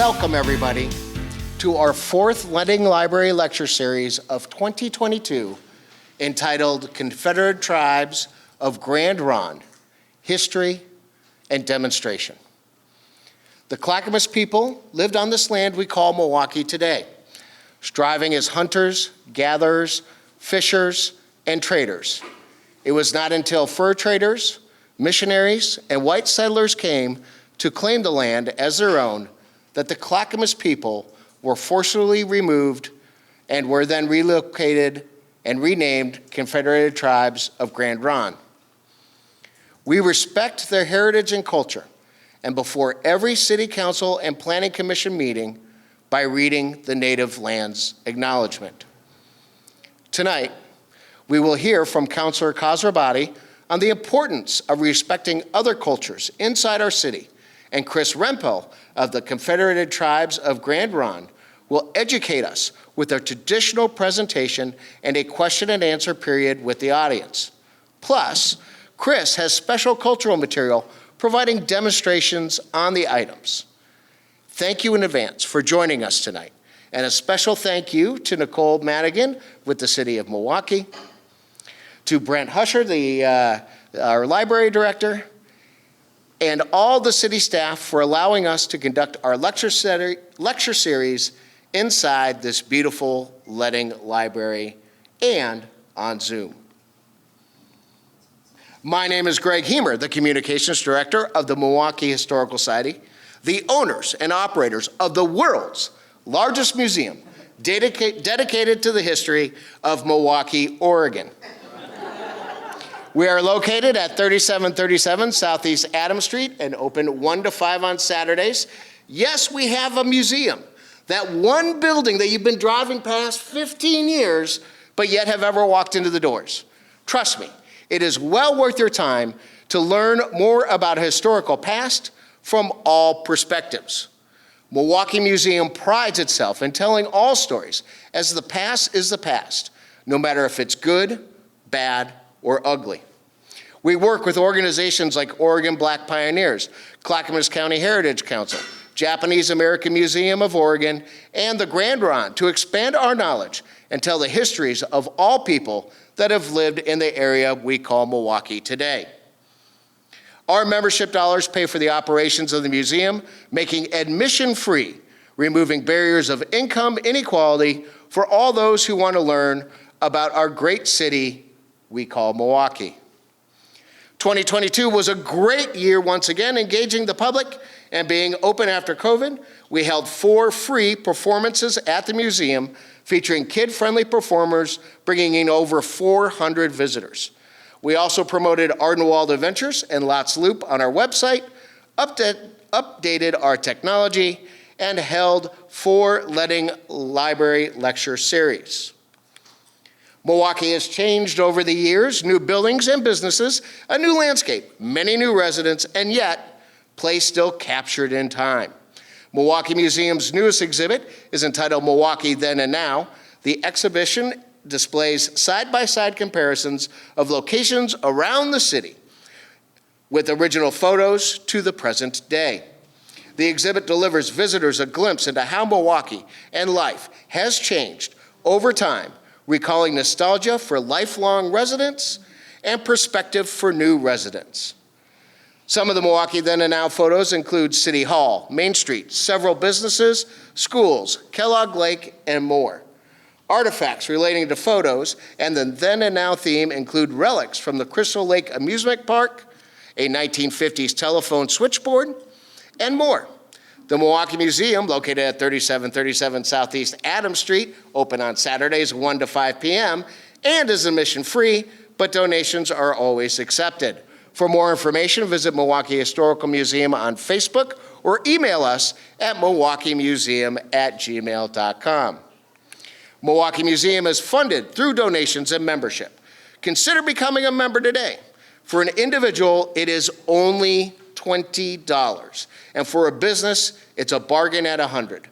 Welcome, everybody, to our fourth Lending Library Lecture Series of 2022, entitled Confederated Tribes of Grand Ronde, History and Demonstration. The Clackamas people lived on this land we call Milwaukie today, striving as hunters, gatherers, fishers, and traders. It was not until fur traders, missionaries, and white settlers came to claim the land as their own that the Clackamas people were forcibly removed and were then relocated and renamed Confederated Tribes of Grand Ronde. We respect their heritage and culture, and before every City Council and Planning Commission meeting by reading the Native Lands Acknowledgement. Tonight, we will hear from Councilor Khosroabadi on the importance of respecting other cultures inside our city, and Chris Rempel of the Confederated Tribes of Grand Ronde will educate us with a traditional presentation and a question and answer period with the audience. Plus, Chris has special cultural material providing demonstrations on the items. Thank you in advance for joining us tonight. And a special thank you to Nicole Madigan with the City of Milwaukie, to Brent Husher, our library director, and all the city staff for allowing us to conduct our lecture series inside this beautiful Lending Library and on Zoom. My name is Greg Heemer, the Communications Director of the Milwaukie Historical Society, the owners and operators of the world's largest museum dedicated to the history of Milwaukie, Oregon. We are located at 3737 Southeast Adams Street and open 1 to 5 on Saturdays. Yes, we have a museum, that one building that you've been driving past 15 years, but yet have ever walked into the doors. Trust me, it is well worth your time to learn more about a historical past from all perspectives. Milwaukie Museum prides itself in telling all stories, as the past is the past, no matter if it's good, bad, or ugly. We work with organizations like Oregon Black Pioneers, Clackamas County Heritage Council, Japanese American Museum of Oregon, and the Grand Ronde to expand our knowledge and tell the histories of all people that have lived in the area we call Milwaukie today. Our membership dollars pay for the operations of the museum, making admission free, removing barriers of income inequality for all those who want to learn about our great city we call Milwaukie. 2022 was a great year once again, engaging the public and being open after COVID. We held 4 free performances at the museum featuring kid-friendly performers, bringing in over 400 visitors. We also promoted Ardenwald Adventures and Lots Loop on our website, updated our technology, and held 4 Lending Library Lecture Series. Milwaukie has changed over the years, new buildings and businesses, a new landscape, many new residents, and yet, place still captured in time. Milwaukie Museum's newest exhibit is entitled Milwaukie Then and Now. The exhibition displays side-by-side comparisons of locations around the city with original photos to the present day. The exhibit delivers visitors a glimpse into how Milwaukie and life has changed over time, recalling nostalgia for lifelong residents and perspective for new residents. Some of the Milwaukie Then and Now photos include City Hall, Main Street, several businesses, schools, Kellogg Lake, and more. Artifacts relating to photos and the Then and Now theme include relics from the Crystal Lake Amusement Park, a 1950s telephone switchboard, and more. The Milwaukie Museum, located at 3737 Southeast Adams Street, open on Saturdays 1 to 5 p.m. and is admission free, but donations are always accepted. For more information, visit Milwaukie Historical Museum on Facebook or email us at milwaukeemuseum@gmail.com. Milwaukie Museum is funded through donations and membership. Consider becoming a member today. For an individual, it is only $20. And for a business, it's a bargain at $100.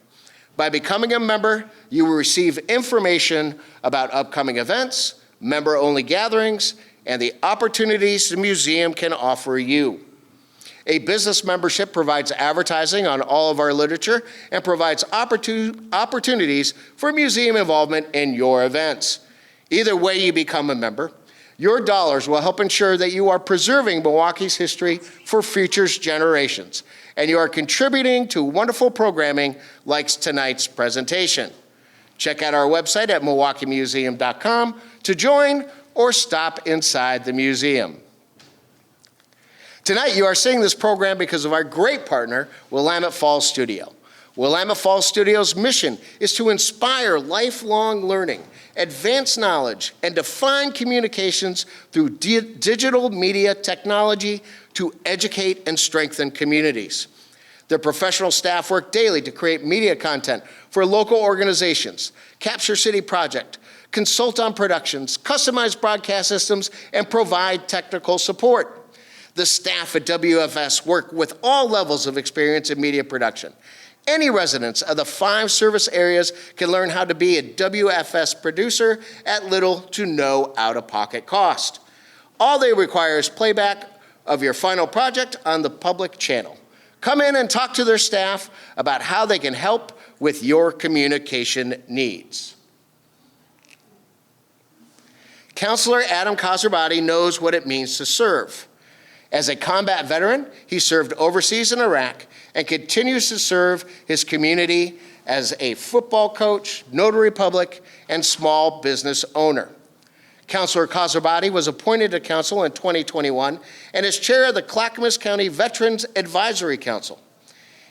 By becoming a member, you will receive information about upcoming events, member-only gatherings, and the opportunities the museum can offer you. A business membership provides advertising on all of our literature and provides opportunities for museum involvement in your events. Either way you become a member, your dollars will help ensure that you are preserving Milwaukee's history for future generations, and you are contributing to wonderful programming like tonight's presentation. Check out our website at milwaukeemuseum.com to join or stop inside the museum. Tonight, you are seeing this program because of our great partner, Willamette Falls Studio. Willamette Falls Studio's mission is to inspire lifelong learning, advance knowledge, and define communications through digital media technology to educate and strengthen communities. Their professional staff work daily to create media content for local organizations, capture city project, consult on productions, customize broadcast systems, and provide technical support. The staff at WFS work with all levels of experience in media production. Any residents of the 5 service areas can learn how to be a WFS producer at little to no out-of-pocket cost. All they require is playback of your final project on the public channel. Come in and talk to their staff about how they can help with your communication needs. Councilor Adam Khosroabadi knows what it means to serve. As a combat veteran, he served overseas in Iraq and continues to serve his community as a football coach, notary public, and small business owner. Councilor Khosroabadi was appointed to council in 2021 and is chair of the Clackamas County Veterans Advisory Council.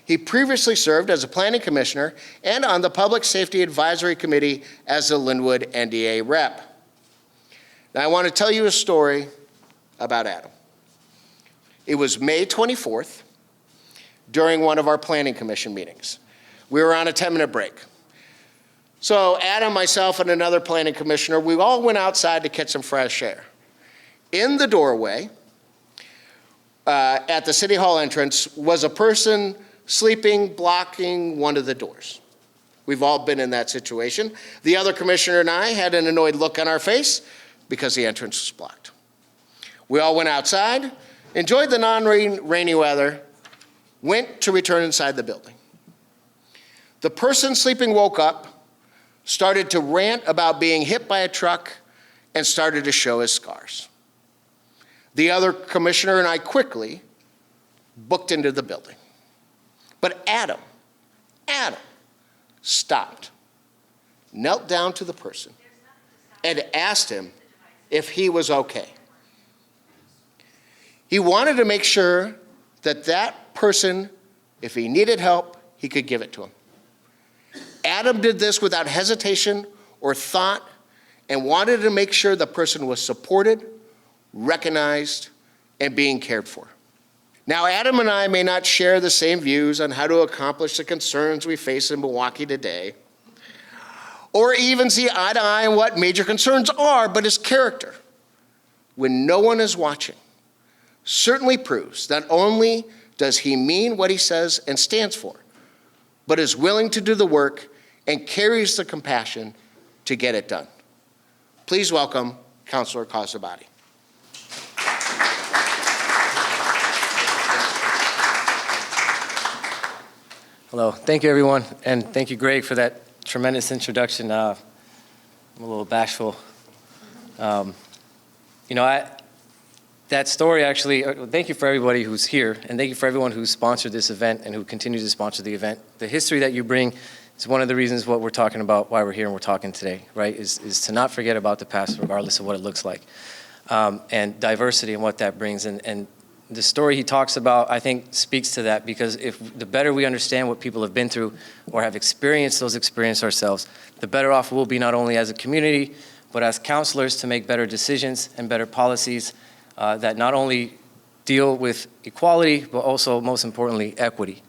He previously served as a planning commissioner and on the Public Safety Advisory Committee as a Linwood NDA rep. Now I want to tell you a story about Adam. It was May 24th during one of our planning commission meetings. We were on a 10-minute break. So Adam, myself, and another planning commissioner, we all went outside to catch some fresh air. In the doorway at the City Hall entrance was a person sleeping, blocking one of the doors. We've all been in that situation. The other commissioner and I had an annoyed look on our face because the entrance was blocked. We all went outside, enjoyed the non-rainy weather, went to return inside the building. The person sleeping woke up, started to rant about being hit by a truck, and started to show his scars. The other commissioner and I quickly booked into the building. But Adam stopped, knelt down to the person, and asked him if he was okay. He wanted to make sure that that person, if he needed help, he could give it to him. Adam did this without hesitation or thought and wanted to make sure the person was supported, recognized, and being cared for. Now, Adam and I may not share the same views on how to accomplish the concerns we face in Milwaukee today, or even see eye to eye on what major concerns are, but his character, when no one is watching, certainly proves not only does he mean what he says and stands for, but is willing to do the work and carries the compassion to get it done. Please welcome Councilor Khosroabadi. Hello, thank you everyone, and thank you Greg for that tremendous introduction. I'm a little bashful. That story actually, thank you for everybody who's here, and thank you for everyone who sponsored this event and who continues to sponsor the event. The history that you bring is one of the reasons what we're talking about, why we're here and we're talking today, right, is to not forget about the past regardless of what it looks like, and diversity and what that brings. And the story he talks about, I think, speaks to that, because if the better we understand what people have been through or have experienced those experiences ourselves, the better off we'll be not only as a community, but as counselors to make better decisions and better policies that not only deal with equality, but also, most importantly, equity.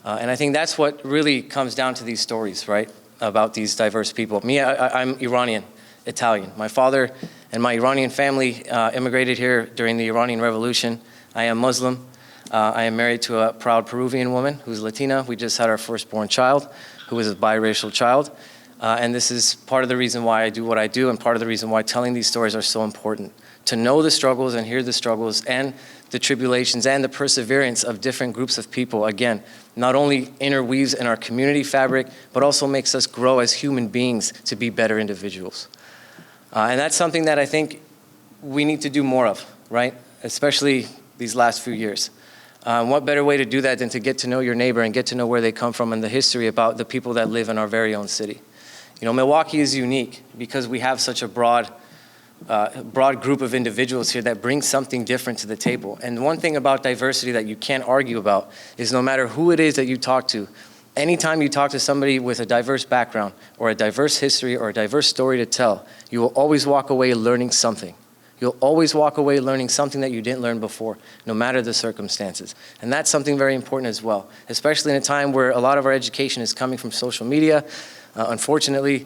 And I think that's what really comes down to these stories, right, about these diverse people. Me, I'm Iranian, Italian. My father and my Iranian family immigrated here during the Iranian Revolution. I am Muslim. I am married to a proud Peruvian woman who's Latina. We just had our firstborn child, who is a biracial child. And this is part of the reason why I do what I do, and part of the reason why telling these stories are so important. To know the struggles and hear the struggles and the tribulations and the perseverance of different groups of people, again, not only interweaves in our community fabric, but also makes us grow as human beings to be better individuals. And that's something that I think we need to do more of, right? Especially these last few years. What better way to do that than to get to know your neighbor and get to know where they come from and the history about the people that live in our very own city. You know, Milwaukee is unique because we have such a broad group of individuals here that bring something different to the table. And one thing about diversity that you can't argue about is no matter who it is that you talk to, anytime you talk to somebody with a diverse background or a diverse history or a diverse story to tell, you will always walk away learning something. You'll always walk away learning something that you didn't learn before, no matter the circumstances. And that's something very important as well, especially in a time where a lot of our education is coming from social media. Unfortunately,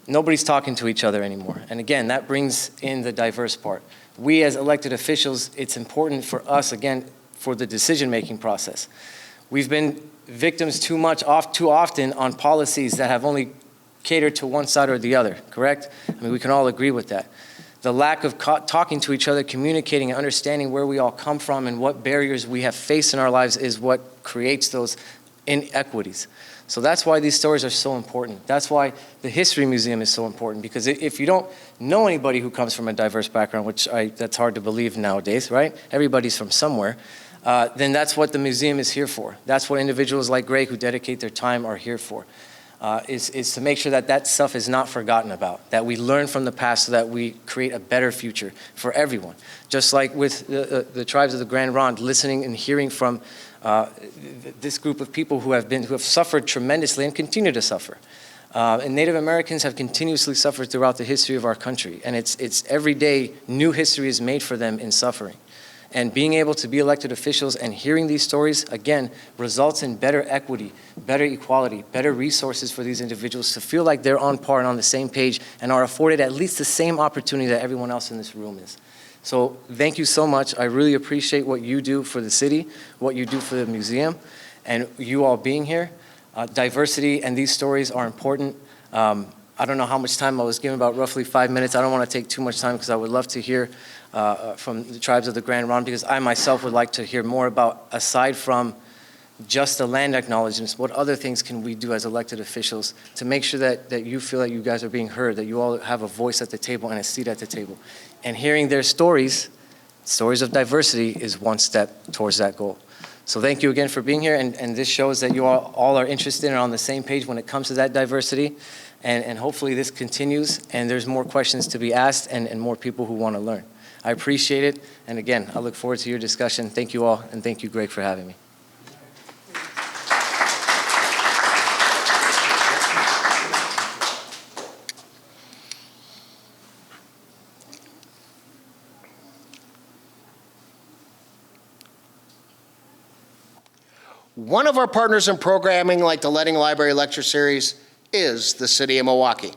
nobody's talking to each other anymore. And again, that brings in the diverse part. We as elected officials, it's important for us, again, for the decision-making process. We've been victims too often on policies that have only catered to one side or the other, correct? I mean, we can all agree with that. The lack of talking to each other, communicating, and understanding where we all come from and what barriers we have faced in our lives is what creates those inequities. So that's why these stories are so important. That's why the History Museum is so important, because if you don't know anybody who comes from a diverse background, which that's hard to believe nowadays, right? Everybody's from somewhere. Then that's what the museum is here for. That's what individuals like Greg who dedicate their time are here for. Is to make sure that that stuff is not forgotten about, that we learn from the past so that we create a better future for everyone. Just like with the tribes of the Grand Ronde, listening and hearing from this group of people who have suffered tremendously and continue to suffer. And Native Americans have continuously suffered throughout the history of our country, and it's every day new history is made for them in suffering. And being able to be elected officials and hearing these stories, again, results in better equity, better equality, better resources for these individuals to feel like they're on par and on the same page and are afforded at least the same opportunity that everyone else in this room is. So thank you so much. I really appreciate what you do for the city, what you do for the museum, and you all being here. Diversity and these stories are important. I don't know how much time I was given, about roughly 5 minutes. I don't want to take too much time because I would love to hear from the tribes of the Grand Ronde, because I myself would like to hear more about, aside from just the land acknowledgements, what other things can we do as elected officials to make sure that you feel that you guys are being heard, that you all have a voice at the table and a seat at the table. And hearing their stories of diversity is one step towards that goal. So thank you again for being here, and this shows that you all are interested and on the same page when it comes to that diversity. And hopefully this continues and there's more questions to be asked and more people who want to learn. I appreciate it, and again, I look forward to your discussion. Thank you all, and thank you, Greg, for having me. One of our partners in programming like the Letting Library Lecture Series is the City of Milwaukee.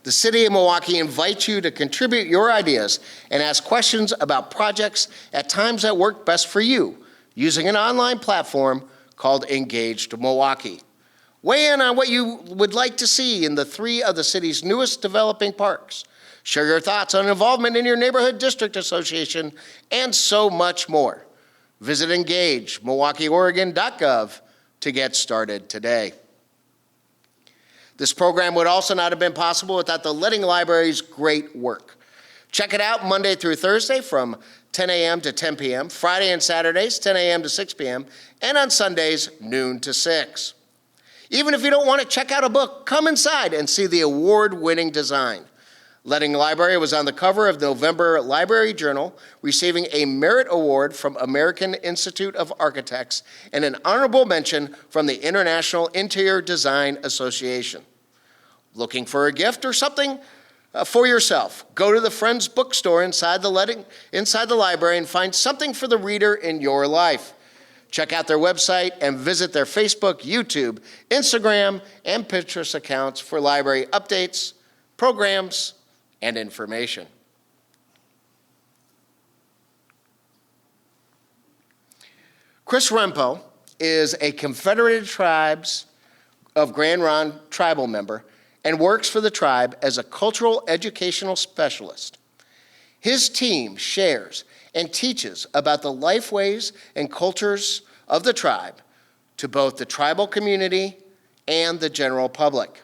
The City of Milwaukee invites you to contribute your ideas and ask questions about projects at times that work best for you using an online platform called Engaged Milwaukee. Weigh in on what you would like to see in the 3 of the city's newest developing parks. Share your thoughts on involvement in your neighborhood district association and so much more. Visit EngageMilwaukeeOregon.gov to get started today. This program would also not have been possible without the Letting Library's great work. Check it out Monday through Thursday from 10 a.m. to 10 p.m., Friday and Saturdays 10 a.m. to 6 p.m., and on Sundays noon to 6. Even if you don't want to check out a book, come inside and see the award-winning design. Letting Library was on the cover of the November Library Journal, receiving a Merit Award from American Institute of Architects and an honorable mention from the International Interior Design Association. Looking for a gift or something for yourself? Go to the Friends bookstore inside the library and find something for the reader in your life. Check out their website and visit their Facebook, YouTube, Instagram, and Pinterest accounts for library updates, programs, and information. Chris Rempel is a Confederated Tribes of Grand Ronde tribal member and works for the tribe as a cultural educational specialist. His team shares and teaches about the life ways and cultures of the tribe to both the tribal community and the general public.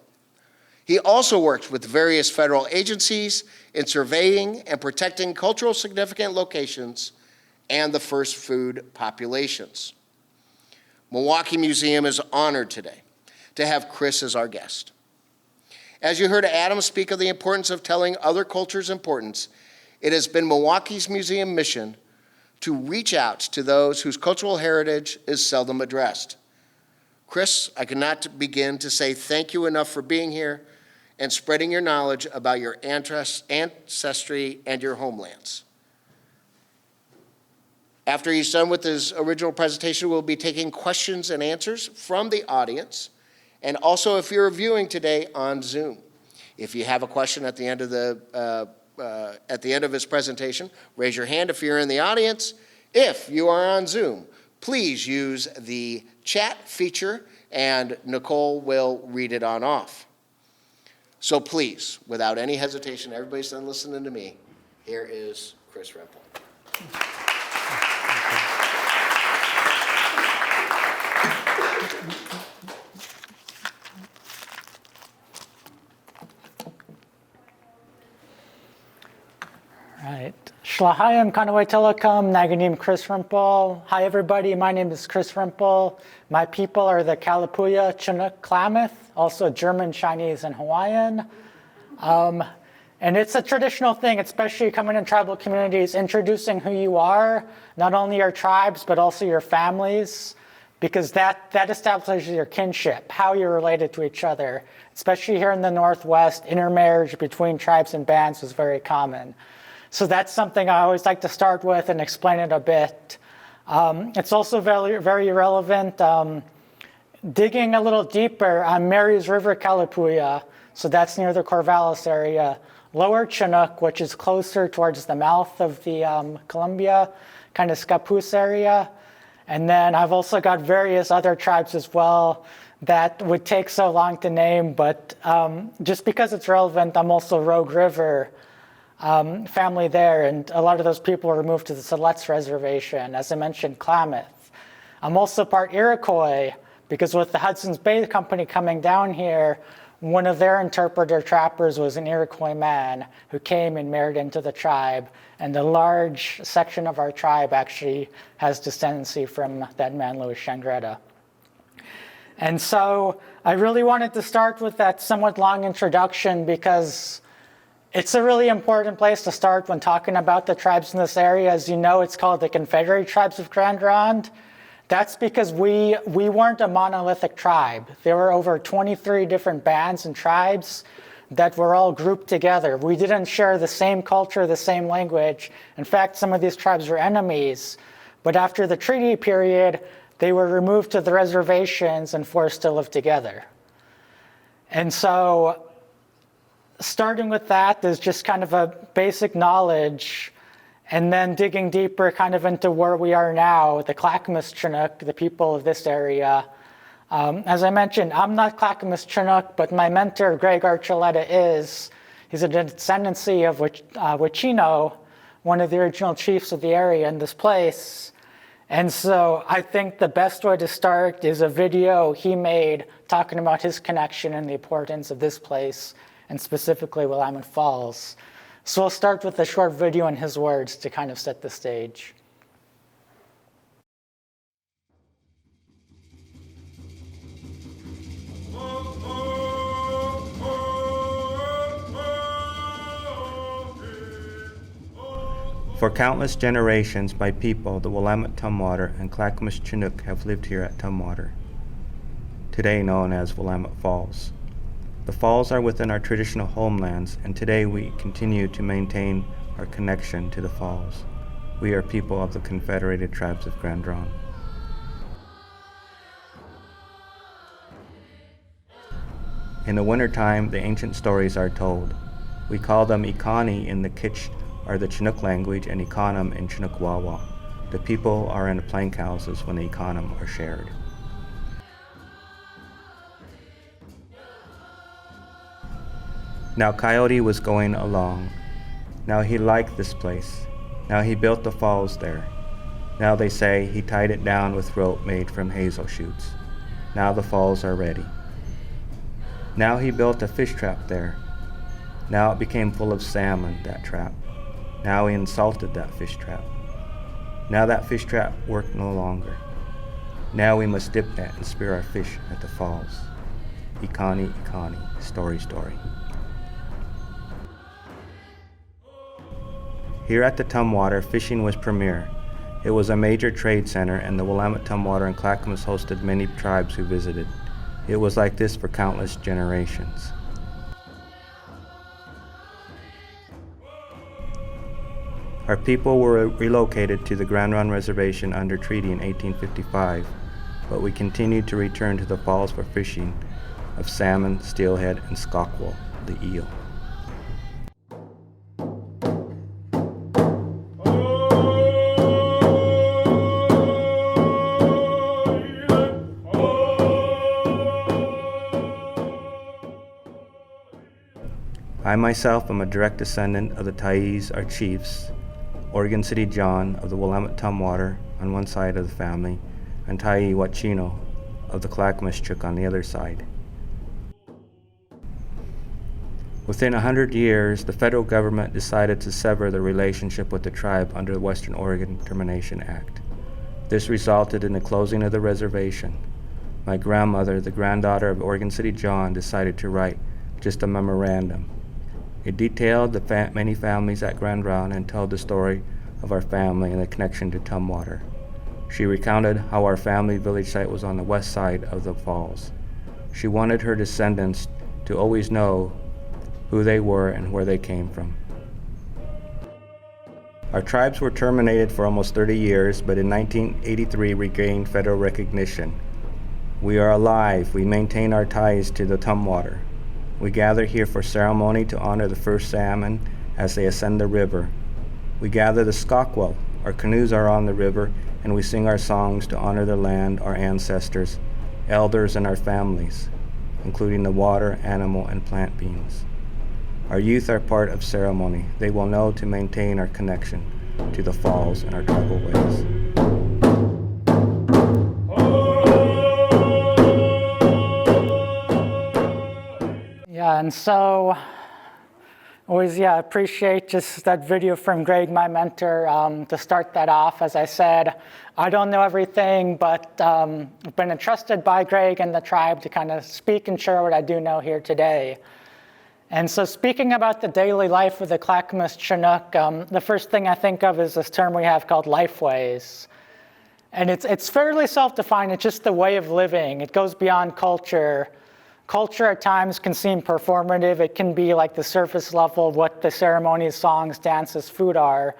He also works with various federal agencies in surveying and protecting cultural significant locations and the first food populations. Milwaukie Museum is honored today to have Chris as our guest. As you heard Adam speak of the importance of telling other cultures' importance, it has been Milwaukee's museum mission to reach out to those whose cultural heritage is seldom addressed. Chris, I cannot begin to say thank you enough for being here and spreading your knowledge about your ancestry and your homelands. After he's done with his original presentation, we'll be taking questions and answers from the audience, and also if you're viewing today on Zoom. If you have a question at the end of his presentation, raise your hand if you're in the audience. If you are on Zoom, please use the chat feature and Nicole will read it on off. So please, without any hesitation, everybody's done listening to me, here is Chris Rempel. Right. Shlahayim Kanawai Telekom, Naganim Chris Rempel. Hi everybody, my name is Chris Rempel. My people are the Kalapuya, Chinook, Klamath, also German, Chinese, and Hawaiian. And it's a traditional thing, especially coming in tribal communities, introducing who you are, not only your tribes, but also your families, because that establishes your kinship, how you're related to each other. Especially here in the Northwest, intermarriage between tribes and bands was very common. So that's something I always like to start with and explain it a bit. It's also very, very relevant. Digging a little deeper on Mary's River, Kalapuya, so that's near the Corvallis area. Lower Chinook, which is closer towards the mouth of the Columbia, kind of Scappoose area. And then I've also got various other tribes as well that would take so long to name, but just because it's relevant, I'm also Rogue River family there, and a lot of those people were moved to the Siletz Reservation, as I mentioned, Klamath. I'm also part Iroquois, because with the Hudson's Bay Company coming down here, one of their interpreter trappers was an Iroquois man who came and married into the tribe, and a large section of our tribe actually has descendancy from that man, Louis Changretta. And so I really wanted to start with that somewhat long introduction because it's a really important place to start when talking about the tribes in this area. As you know, it's called the Confederated Tribes of Grand Ronde. That's because we weren't a monolithic tribe. There were over 23 different bands and tribes that were all grouped together. We didn't share the same culture, the same language. In fact, some of these tribes were enemies. But after the treaty period, they were removed to the reservations and forced to live together. And so starting with that is just kind of a basic knowledge, and then digging deeper kind of into where we are now, the Clackamas Chinook, the people of this area. As I mentioned, I'm not Clackamas Chinook, but my mentor, Greg Archuleta, is. He's a descendancy of Wachino, one of the original chiefs of the area in this place. And so I think the best way to start is a video he made talking about his connection and the importance of this place, and specifically Willamette Falls. So I'll start with a short video in his words to kind of set the stage. For countless generations, my people, the Willamette Tumwater and Clackamas Chinook, have lived here at Tumwater, today known as Willamette Falls. The falls are within our traditional homelands, and today we continue to maintain our connection to the falls. We are people of the Confederated Tribes of Grand Ronde. In the wintertime, the ancient stories are told. We call them Ikani in the Kitch, or the Chinook language, and Ikanam in Chinook Wawa. The people are in the plank houses when the Ikanam are shared. Now Coyote was going along. Now he liked this place. Now he built the falls there. Now they say he tied it down with rope made from hazel shoots. Now the falls are ready. Now he built a fish trap there. Now it became full of salmon, that trap. Now he insulted that fish trap. Now that fish trap worked no longer. Now we must dip net and spear our fish at the falls. Ikani, Ikani, story, story. Here at the Tumwater, fishing was premier. It was a major trade center, and the Willamette, Tumwater, and Clackamas hosted many tribes who visited. It was like this for countless generations. Our people were relocated to the Grand Ronde Reservation under treaty in 1855, but we continued to return to the falls for fishing of salmon, steelhead, and skockwal, the eel. I myself am a direct descendant of the Thais, our chiefs, Oregon City John of the Willamette Tumwater on one side of the family, and Tai Wachino of the Clackamas Chook on the other side. Within 100 years, the federal government decided to sever the relationship with the tribe under the Western Oregon Termination Act. This resulted in the closing of the reservation. My grandmother, the granddaughter of Oregon City John, decided to write just a memorandum. It detailed the many families at Grand Ronde and told the story of our family and the connection to Tumwater. She recounted how our family village site was on the west side of the falls. She wanted her descendants to always know who they were and where they came from. Our tribes were terminated for almost 30 years, but in 1983 regained federal recognition. We are alive. We maintain our ties to the Tumwater. We gather here for ceremony to honor the first salmon as they ascend the river. We gather the skockwal. Our canoes are on the river, and we sing our songs to honor the land, our ancestors, elders, and our families, including the water, animal, and plant beings. Our youth are part of ceremony. They will know to maintain our connection to the falls and our tribal ways. And so, always, appreciate just that video from Greg, my mentor, to start that off. As I said, I don't know everything, but I've been entrusted by Greg and the tribe to kind of speak and share what I do know here today. And so speaking about the daily life of the Clackamas Chinook, the first thing I think of is this term we have called lifeways. And it's fairly self-defined. It's just the way of living. It goes beyond culture. Culture at times can seem performative. It can be like the surface level of what the ceremonies, songs, dances, food are.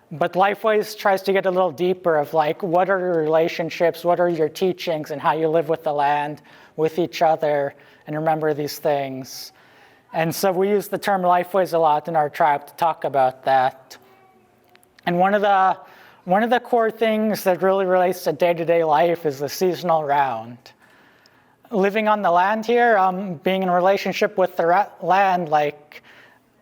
But Lifeways tries to get a little deeper of like, what are your relationships, what are your teachings, and how you live with the land, with each other, and remember these things. And so we use the term Lifeways a lot in our tribe to talk about that. And one of the core things that really relates to day-to-day life is the seasonal round. Living on the land here, being in a relationship with the land, like,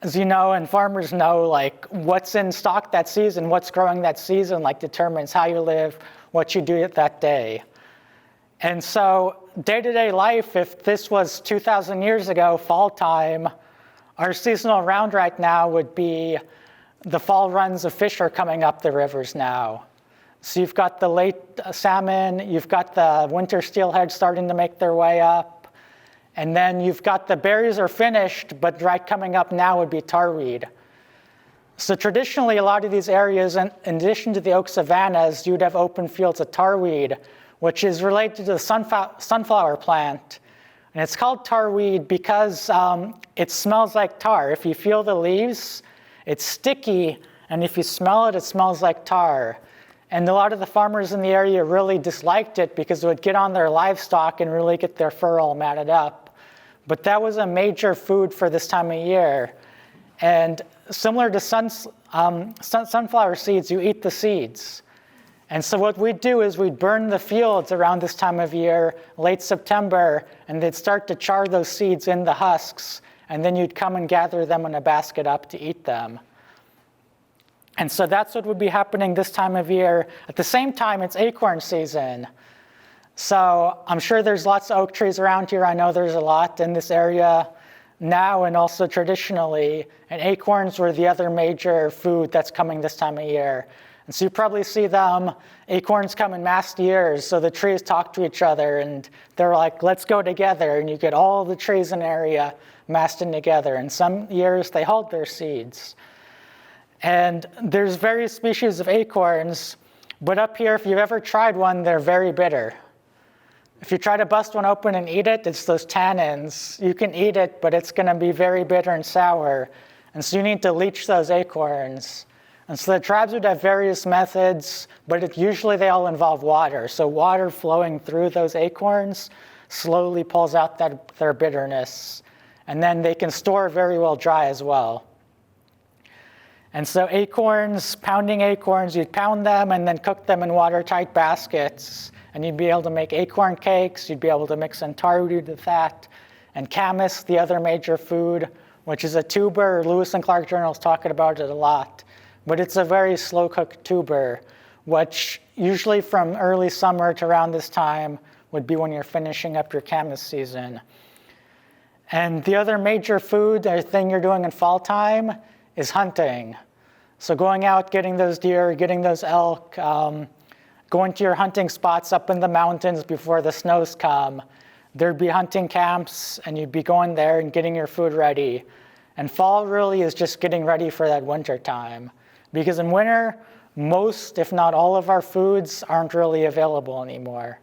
as you know, and farmers know, like, what's in stock that season, what's growing that season, like, determines how you live, what you do that day. And so, day-to-day life, if this was 2,000 years ago, fall time, our seasonal round right now would be the fall runs of fish are coming up the rivers now. So you've got the late salmon, you've got the winter steelhead starting to make their way up, and then you've got the berries are finished, but right coming up now would be tarweed. So traditionally, a lot of these areas, in addition to the oak savannas, you'd have open fields of tarweed, which is related to the sunflower plant. And it's called tarweed because it smells like tar. If you feel the leaves, it's sticky, and if you smell it, it smells like tar. And a lot of the farmers in the area really disliked it because it would get on their livestock and really get their fur all matted up. But that was a major food for this time of year. And similar to sunflower seeds, you eat the seeds. And so what we'd do is we'd burn the fields around this time of year, late September, and they'd start to char those seeds in the husks, and then you'd come and gather them in a basket up to eat them. And so that's what would be happening this time of year. At the same time, it's acorn season. So I'm sure there's lots of oak trees around here. I know there's a lot in this area now and also traditionally. And acorns were the other major food that's coming this time of year. And so you probably see them, acorns come in massed years, so the trees talk to each other and they're like, let's go together. And you get all the trees in an area massed in together. And some years they hold their seeds. And there's various species of acorns, but up here, if you've ever tried one, they're very bitter. If you try to bust one open and eat it, it's those tannins. You can eat it, but it's going to be very bitter and sour. And so you need to leach those acorns. And so the tribes would have various methods, but usually they all involve water. So water flowing through those acorns slowly pulls out their bitterness. And then they can store very well dry as well. And so acorns, pounding acorns, you'd pound them and then cook them in watertight baskets. And you'd be able to make acorn cakes. You'd be able to mix in tarweed with that. And camas, the other major food, which is a tuber. Lewis and Clark Journal's talking about it a lot. But it's a very slow-cooked tuber, which usually from early summer to around this time would be when you're finishing up your camas season. And the other major food or thing you're doing in fall time is hunting. So going out, getting those deer, getting those elk, going to your hunting spots up in the mountains before the snows come. There'd be hunting camps, and you'd be going there and getting your food ready. And fall really is just getting ready for that winter time. Because in winter, most, if not all of our foods aren't really available anymore.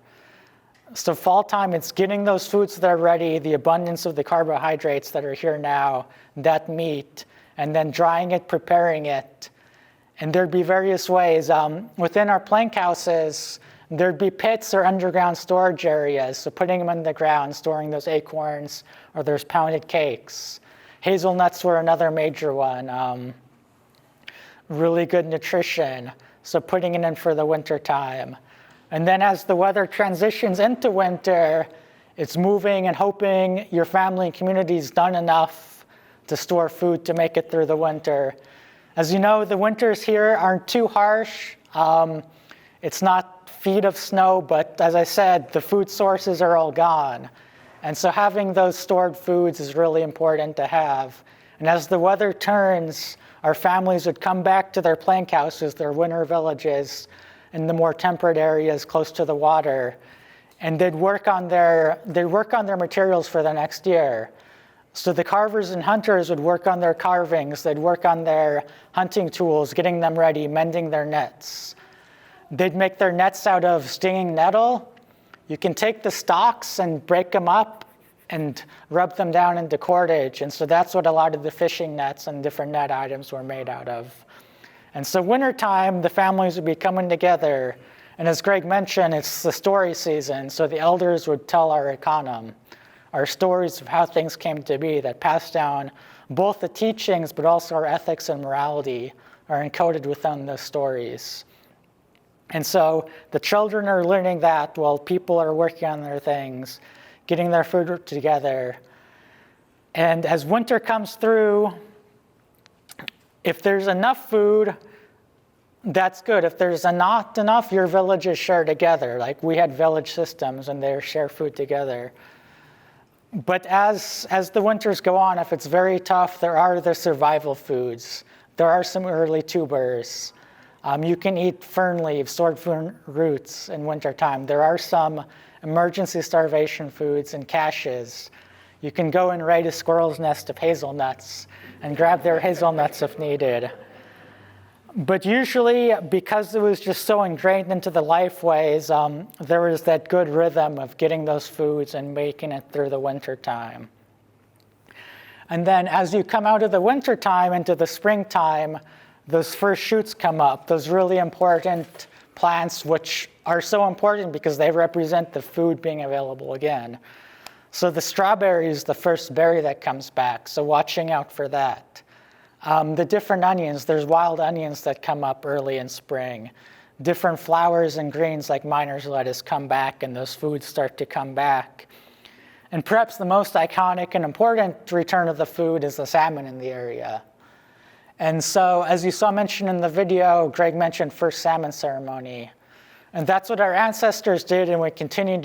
So fall time, it's getting those foods that are ready, the abundance of the carbohydrates that are here now, that meat, and then drying it, preparing it. And there'd be various ways. Within our plank houses, there'd be pits or underground storage areas, so putting them in the ground, storing those acorns, or there's pounded cakes. Hazelnuts were another major one. Really good nutrition, so putting it in for the winter time. And then as the weather transitions into winter, it's moving and hoping your family and community's done enough to store food to make it through the winter. As you know, the winters here aren't too harsh. It's not feet of snow, but as I said, the food sources are all gone. And so having those stored foods is really important to have. And as the weather turns, our families would come back to their plank houses, their winter villages, in the more temperate areas close to the water, and they'd work on their materials for the next year. So the carvers and hunters would work on their carvings, they'd work on their hunting tools, getting them ready, mending their nets. They'd make their nets out of stinging nettle. You can take the stalks and break them up and rub them down into cordage. And so that's what a lot of the fishing nets and different net items were made out of. And so wintertime, the families would be coming together. And as Greg mentioned, it's the story season. So the elders would tell our econom, our stories of how things came to be that pass down both the teachings, but also our ethics and morality are encoded within those stories. And so the children are learning that while people are working on their things, getting their food together. And as winter comes through, if there's enough food, that's good. If there's not enough, your villages share together. Like we had village systems and they share food together. But as the winters go on, if it's very tough, there are the survival foods. There are some early tubers. You can eat fern leaves, sword fern roots in wintertime. There are some emergency starvation foods and caches. You can go and raid a squirrel's nest of hazelnuts and grab their hazelnuts if needed. But usually, because it was just so ingrained into the lifeways, there was that good rhythm of getting those foods and making it through the winter time. And then as you come out of the winter time into the springtime, those first shoots come up, those really important plants which are so important because they represent the food being available again. So the strawberry is the first berry that comes back, so watching out for that. The different onions, there's wild onions that come up early in spring. Different flowers and greens like miner's lettuce come back and those foods start to come back. And perhaps the most iconic and important return of the food is the salmon in the area. And so, as you saw mentioned in the video, Greg mentioned first salmon ceremony. And that's what our ancestors did and we continue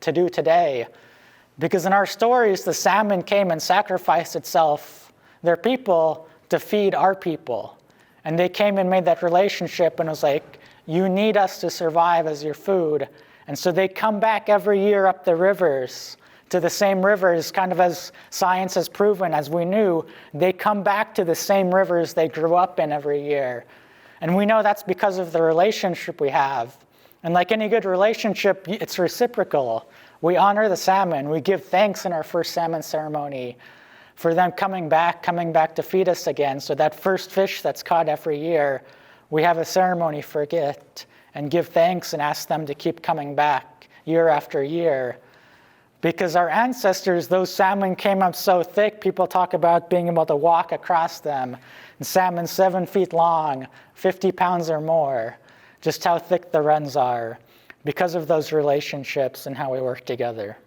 to do today. Because in our stories, the salmon came and sacrificed itself, their people, to feed our people. And they came and made that relationship and was like, you need us to survive as your food. And so they come back every year up the rivers, to the same rivers, kind of as science has proven, as we knew, they come back to the same rivers they grew up in every year. And we know that's because of the relationship we have. And like any good relationship, it's reciprocal. We honor the salmon. We give thanks in our first salmon ceremony for them coming back to feed us again. So that first fish that's caught every year, we have a ceremony for it and give thanks and ask them to keep coming back year after year. Because our ancestors, those salmon came up so thick, people talk about being able to walk across them. And salmon 7 feet long, 50 pounds or more, just how thick the runs are because of those relationships and how we work together.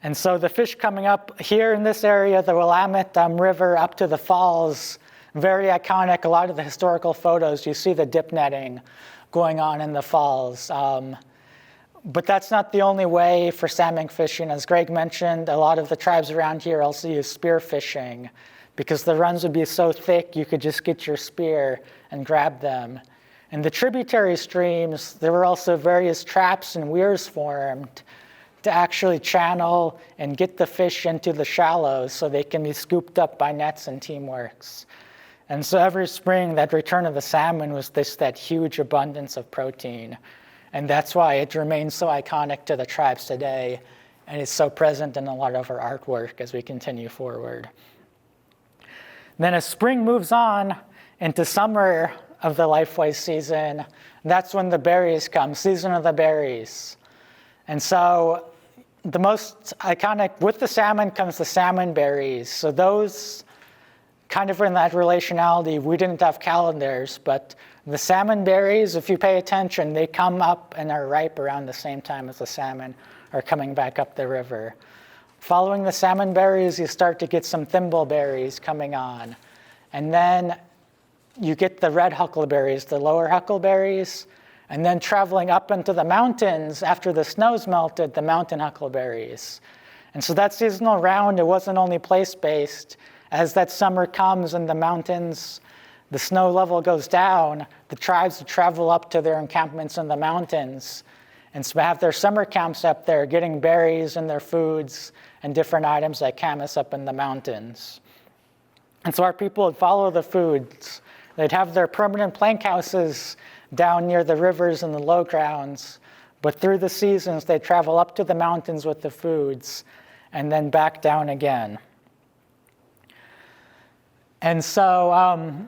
And so the fish coming up here in this area, the Willamette River up to the falls, very iconic. A lot of the historical photos, you see the dip netting going on in the falls. But that's not the only way for salmon fishing. As Greg mentioned, a lot of the tribes around here also use spear fishing because the runs would be so thick you could just get your spear and grab them. In the tributary streams, there were also various traps and weirs formed to actually channel and get the fish into the shallows so they can be scooped up by nets and teamworks. And so every spring, that return of the salmon was that huge abundance of protein. And that's why it remains so iconic to the tribes today, and it's so present in a lot of our artwork as we continue forward. Then as spring moves on into summer of the Lifeway season, that's when the berries come, season of the berries. And so the most iconic, with the salmon comes the salmon berries. So those kind of in that relationality, we didn't have calendars, but the salmon berries, if you pay attention, they come up and are ripe around the same time as the salmon are coming back up the river. Following the salmon berries, you start to get some thimbleberries coming on. And then you get the red huckleberries, the lower huckleberries, and then traveling up into the mountains after the snow's melted, the mountain huckleberries. And so that seasonal round, it wasn't only place-based. As that summer comes and the mountains, the snow level goes down, the tribes would travel up to their encampments in the mountains and so have their summer camps up there, getting berries and their foods and different items like camas up in the mountains. And so our people would follow the foods. They'd have their permanent plank houses down near the rivers and the low grounds, but through the seasons, they'd travel up to the mountains with the foods and then back down again. And so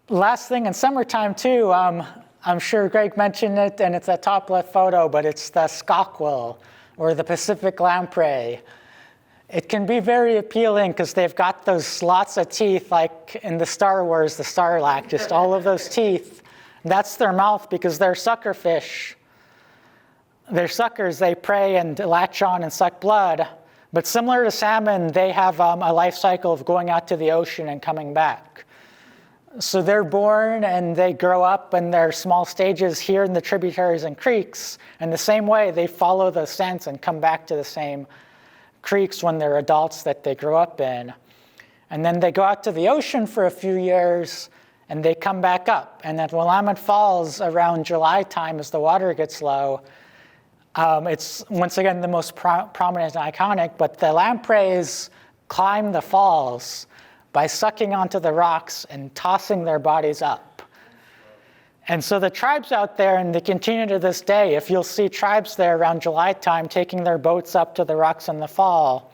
last thing in summertime too, I'm sure Greg mentioned it and it's a top left photo, but it's the skockwil or the Pacific lamprey. It can be very appealing because they've got those lots of teeth like in the Star Wars, the Sarlacc, just all of those teeth. That's their mouth because they're sucker fish. They're suckers, they prey and latch on and suck blood. But similar to salmon, they have a life cycle of going out to the ocean and coming back. So they're born and they grow up in their small stages here in the tributaries and creeks. And the same way, they follow the scents and come back to the same creeks when they're adults that they grew up in. And then they go out to the ocean for a few years and they come back up. And at Willamette Falls around July time as the water gets low, it's once again the most prominent and iconic, but the lampreys climb the falls by sucking onto the rocks and tossing their bodies up. And so the tribes out there, and they continue to this day, if you'll see tribes there around July time taking their boats up to the rocks in the fall,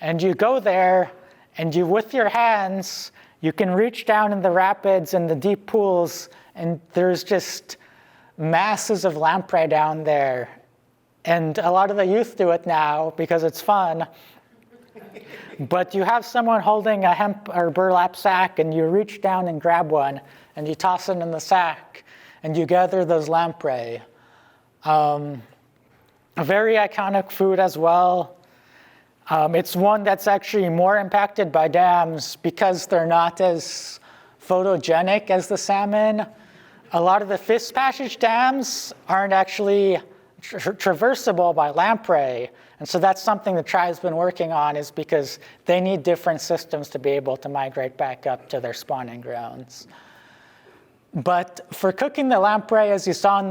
and you go there and you, with your hands, you can reach down in the rapids and the deep pools, and there's just masses of lamprey down there. And a lot of the youth do it now because it's fun. But you have someone holding a hemp or burlap sack and you reach down and grab one and you toss it in the sack and you gather those lamprey. A very iconic food as well. It's one that's actually more impacted by dams because they're not as photogenic as the salmon. A lot of the fish passage dams aren't actually traversable by lamprey. And so that's something the tribe's been working on, is because they need different systems to be able to migrate back up to their spawning grounds. But for cooking the lamprey, as you saw in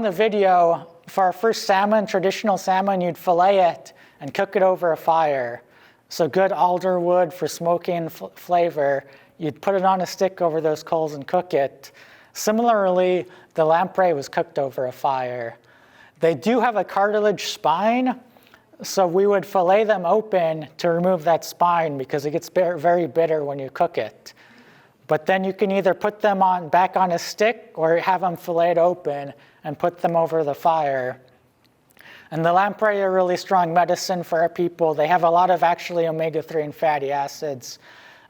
the video, for our first salmon, traditional salmon, you'd fillet it and cook it over a fire. So good alder wood for smoking flavor. You'd put it on a stick over those coals and cook it. Similarly, the lamprey was cooked over a fire. They do have a cartilage spine, so we would fillet them open to remove that spine because it gets very bitter when you cook it. But then you can either put them back on a stick or have them filleted open and put them over the fire. And the lamprey are really strong medicine for our people. They have a lot of actually omega-3 and fatty acids,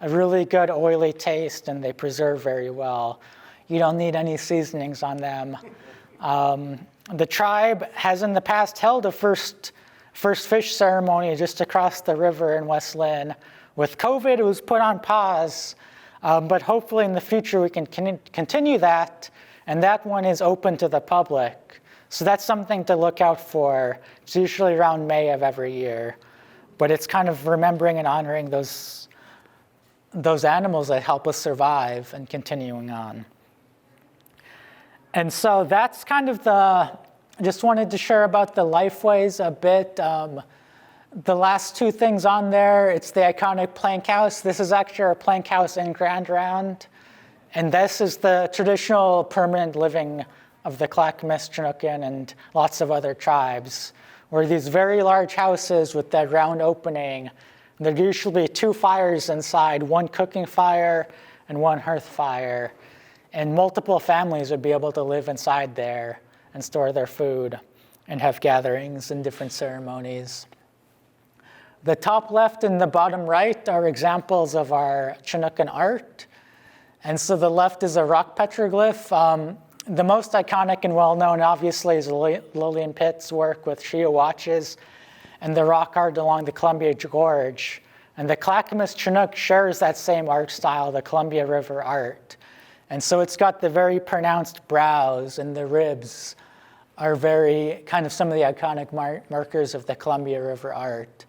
a really good oily taste, and they preserve very well. You don't need any seasonings on them. The tribe has in the past held a first fish ceremony just across the river in West Lynn. With COVID, it was put on pause, but hopefully in the future we can continue that, and that one is open to the public. So that's something to look out for. It's usually around May of every year, but it's kind of remembering and honoring those animals that help us survive and continuing on. And so that's kind of just wanted to share about the lifeways a bit. The last two things on there, it's the iconic plank house. This is actually our plank house in Grand Ronde. And this is the traditional permanent living of the Clackamas, Chinookan, and lots of other tribes, where these very large houses with that round opening, there'd usually be 2 fires inside, one cooking fire and one hearth fire. And multiple families would be able to live inside there and store their food and have gatherings and different ceremonies. The top left and the bottom right are examples of our Chinookan art. And so the left is a rock petroglyph. The most iconic and well-known, obviously, is Lillian Pitt's work with Shia watches and the rock art along the Columbia Gorge. And the Clackamas Chinook shares that same art style, the Columbia River art. And so it's got the very pronounced brows, and the ribs are very kind of some of the iconic markers of the Columbia River art.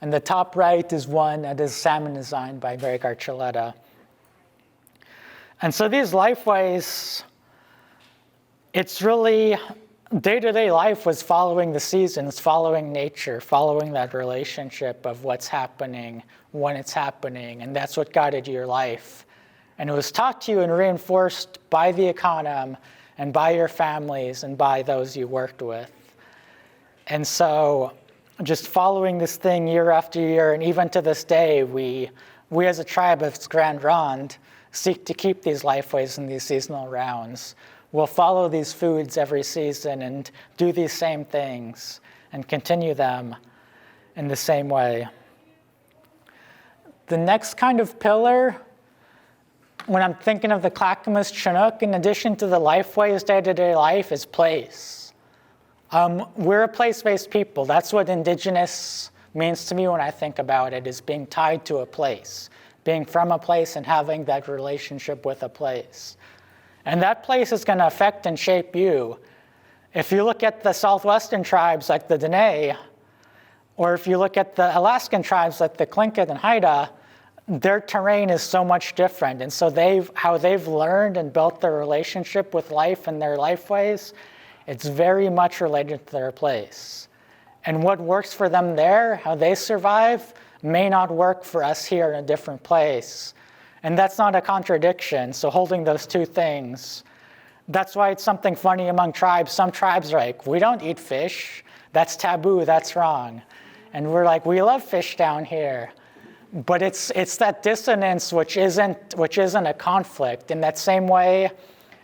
And the top right is one that is salmon designed by Greg Archuleta. And so these lifeways, it's really day-to-day life was following the seasons, following nature, following that relationship of what's happening, when it's happening, and that's what guided your life. And it was taught to you and reinforced by the economy and by your families and by those you worked with. And so just following this thing year after year, and even to this day, we as a tribe of Grand Ronde seek to keep these lifeways and these seasonal rounds. We'll follow these foods every season and do these same things and continue them in the same way. The next kind of pillar, when I'm thinking of the Clackamas Chinook, in addition to the lifeways, day-to-day life, is place. We're a place-based people. That's what indigenous means to me when I think about it, is being tied to a place, being from a place and having that relationship with a place. And that place is going to affect and shape you. If you look at the southwestern tribes like the Dene, or if you look at the Alaskan tribes like the Tlingit and Haida, their terrain is so much different. And so how they've learned and built their relationship with life and their lifeways, it's very much related to their place. And what works for them there, how they survive, may not work for us here in a different place. And that's not a contradiction. So holding those two things, that's why it's something funny among tribes. Some tribes are like, we don't eat fish. That's taboo, that's wrong. And we're like, we love fish down here. But it's that dissonance which isn't a conflict. In that same way,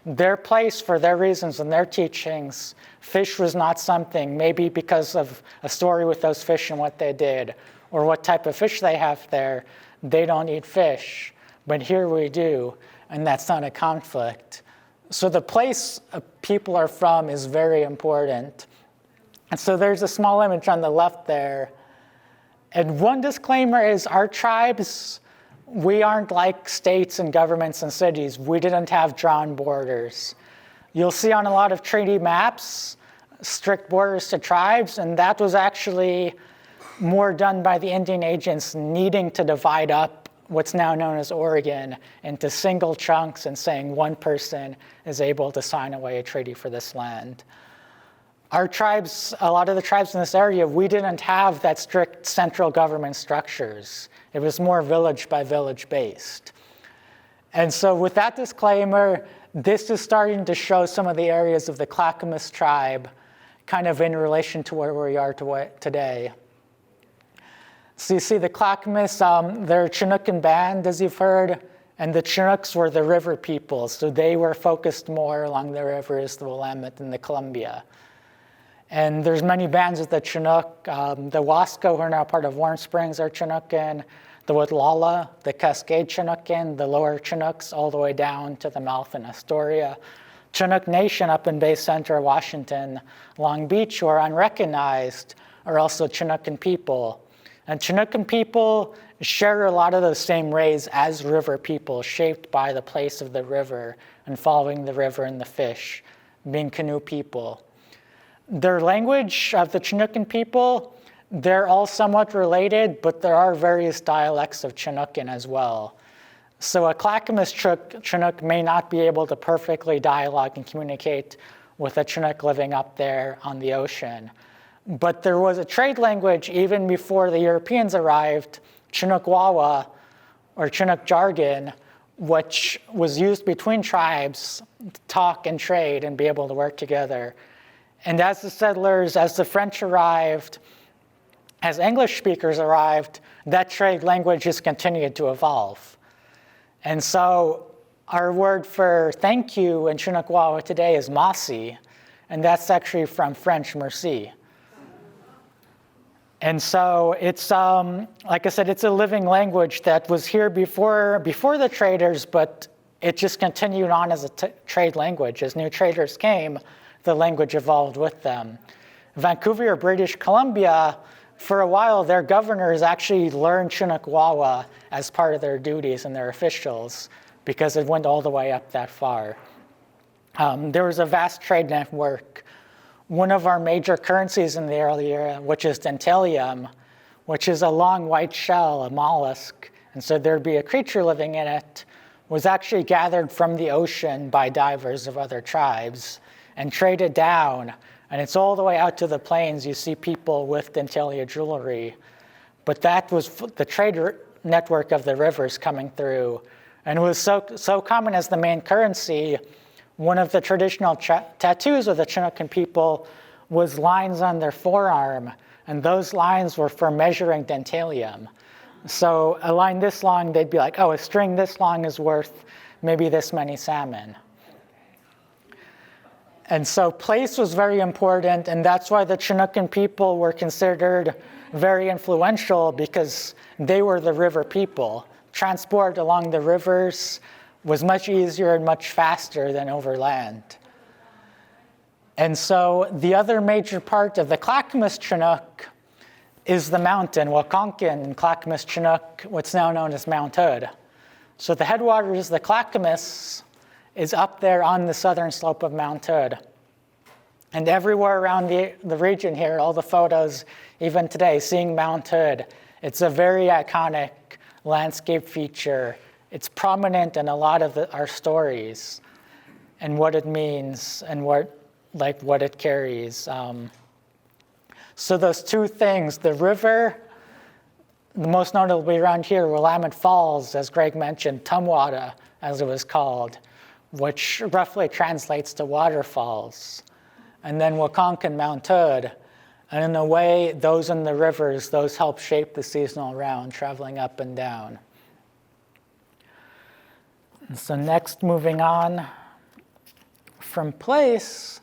their place, for their reasons and their teachings, fish was not something, maybe because of a story with those fish and what they did, or what type of fish they have there. They don't eat fish, but here we do, and that's not a conflict. So the place people are from is very important. And so there's a small image on the left there. And one disclaimer is our tribes, we aren't like states and governments and cities. We didn't have drawn borders. You'll see on a lot of treaty maps, strict borders to tribes, and that was actually more done by the Indian agents needing to divide up what's now known as Oregon into single chunks and saying one person is able to sign away a treaty for this land. Our tribes, a lot of the tribes in this area, we didn't have that strict central government structures. It was more village by village based. And so with that disclaimer, this is starting to show some of the areas of the Clackamas tribe kind of in relation to where we are today. So you see the Clackamas, they're a Chinookan band, as you've heard, and the Chinooks were the river people, so they were focused more along the rivers, the Willamette and the Columbia. And there's many bands of the Chinook. The Wasco, who are now part of Warm Springs, are Chinookan. The Wotlala, the Cascade Chinookan, the Lower Chinooks, all the way down to the mouth in Astoria. Chinook Nation up in Bay Center, Washington, Long Beach, who are unrecognized, are also Chinookan people. And Chinookan people share a lot of the same ways as river people, shaped by the place of the river and following the river and the fish, being canoe people. Their language of the Chinookan people, they're all somewhat related, but there are various dialects of Chinookan as well. So a Clackamas Chinook may not be able to perfectly dialogue and communicate with a Chinook living up there on the ocean. But there was a trade language even before the Europeans arrived, Chinook Wawa, or Chinook jargon, which was used between tribes to talk and trade and be able to work together. And as the settlers, as the French arrived, as English speakers arrived, that trade language has continued to evolve. And so our word for thank you in Chinook Wawa today is masi, and that's actually from French merci. And so it's, like I said, it's a living language that was here before the traders, but it just continued on as a trade language. As new traders came, the language evolved with them. Vancouver, British Columbia, for a while, their governors actually learned Chinook Wawa as part of their duties and their officials because it went all the way up that far. There was a vast trade network. One of our major currencies in the early era, which is dentalium, which is a long white shell, a mollusk, and so there'd be a creature living in it, was actually gathered from the ocean by divers of other tribes and traded down. And it's all the way out to the plains. You see people with dentalia jewelry. But that was the trade network of the rivers coming through. And it was so common as the main currency. One of the traditional tattoos of the Chinookan people was lines on their forearm. And those lines were for measuring dentalium. So a line this long, they'd be like, oh, a string this long is worth maybe this many salmon. And so place was very important, and that's why the Chinookan people were considered very influential, because they were the river people. Transport along the rivers was much easier and much faster than over land. And so the other major part of the Clackamas Chinook is the mountain, Wakonkin and Clackamas Chinook, what's now known as Mount Hood. So the headwaters of the Clackamas is up there on the southern slope of Mount Hood. And everywhere around the region here, all the photos, even today, seeing Mount Hood, it's a very iconic landscape feature. It's prominent in a lot of our stories and what it means and what it carries. So those two things, the river, the most notably around here, Willamette Falls, as Greg mentioned, Tumwater, as it was called, which roughly translates to waterfalls. And then Wakonkin, Mount Hood. And in a way, those in the rivers, those help shape the seasonal round, traveling up and down. And so next, moving on from place,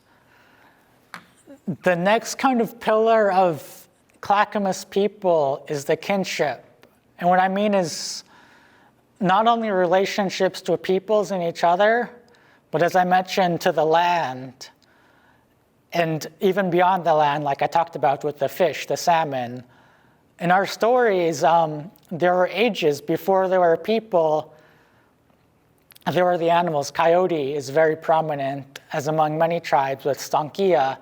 the next kind of pillar of Clackamas people is the kinship. And what I mean is not only relationships to peoples and each other, but as I mentioned, to the land. And even beyond the land, like I talked about with the fish, the salmon, in our stories, there were ages before there were people. There were the animals. Coyote is very prominent, as among many tribes with Stankia.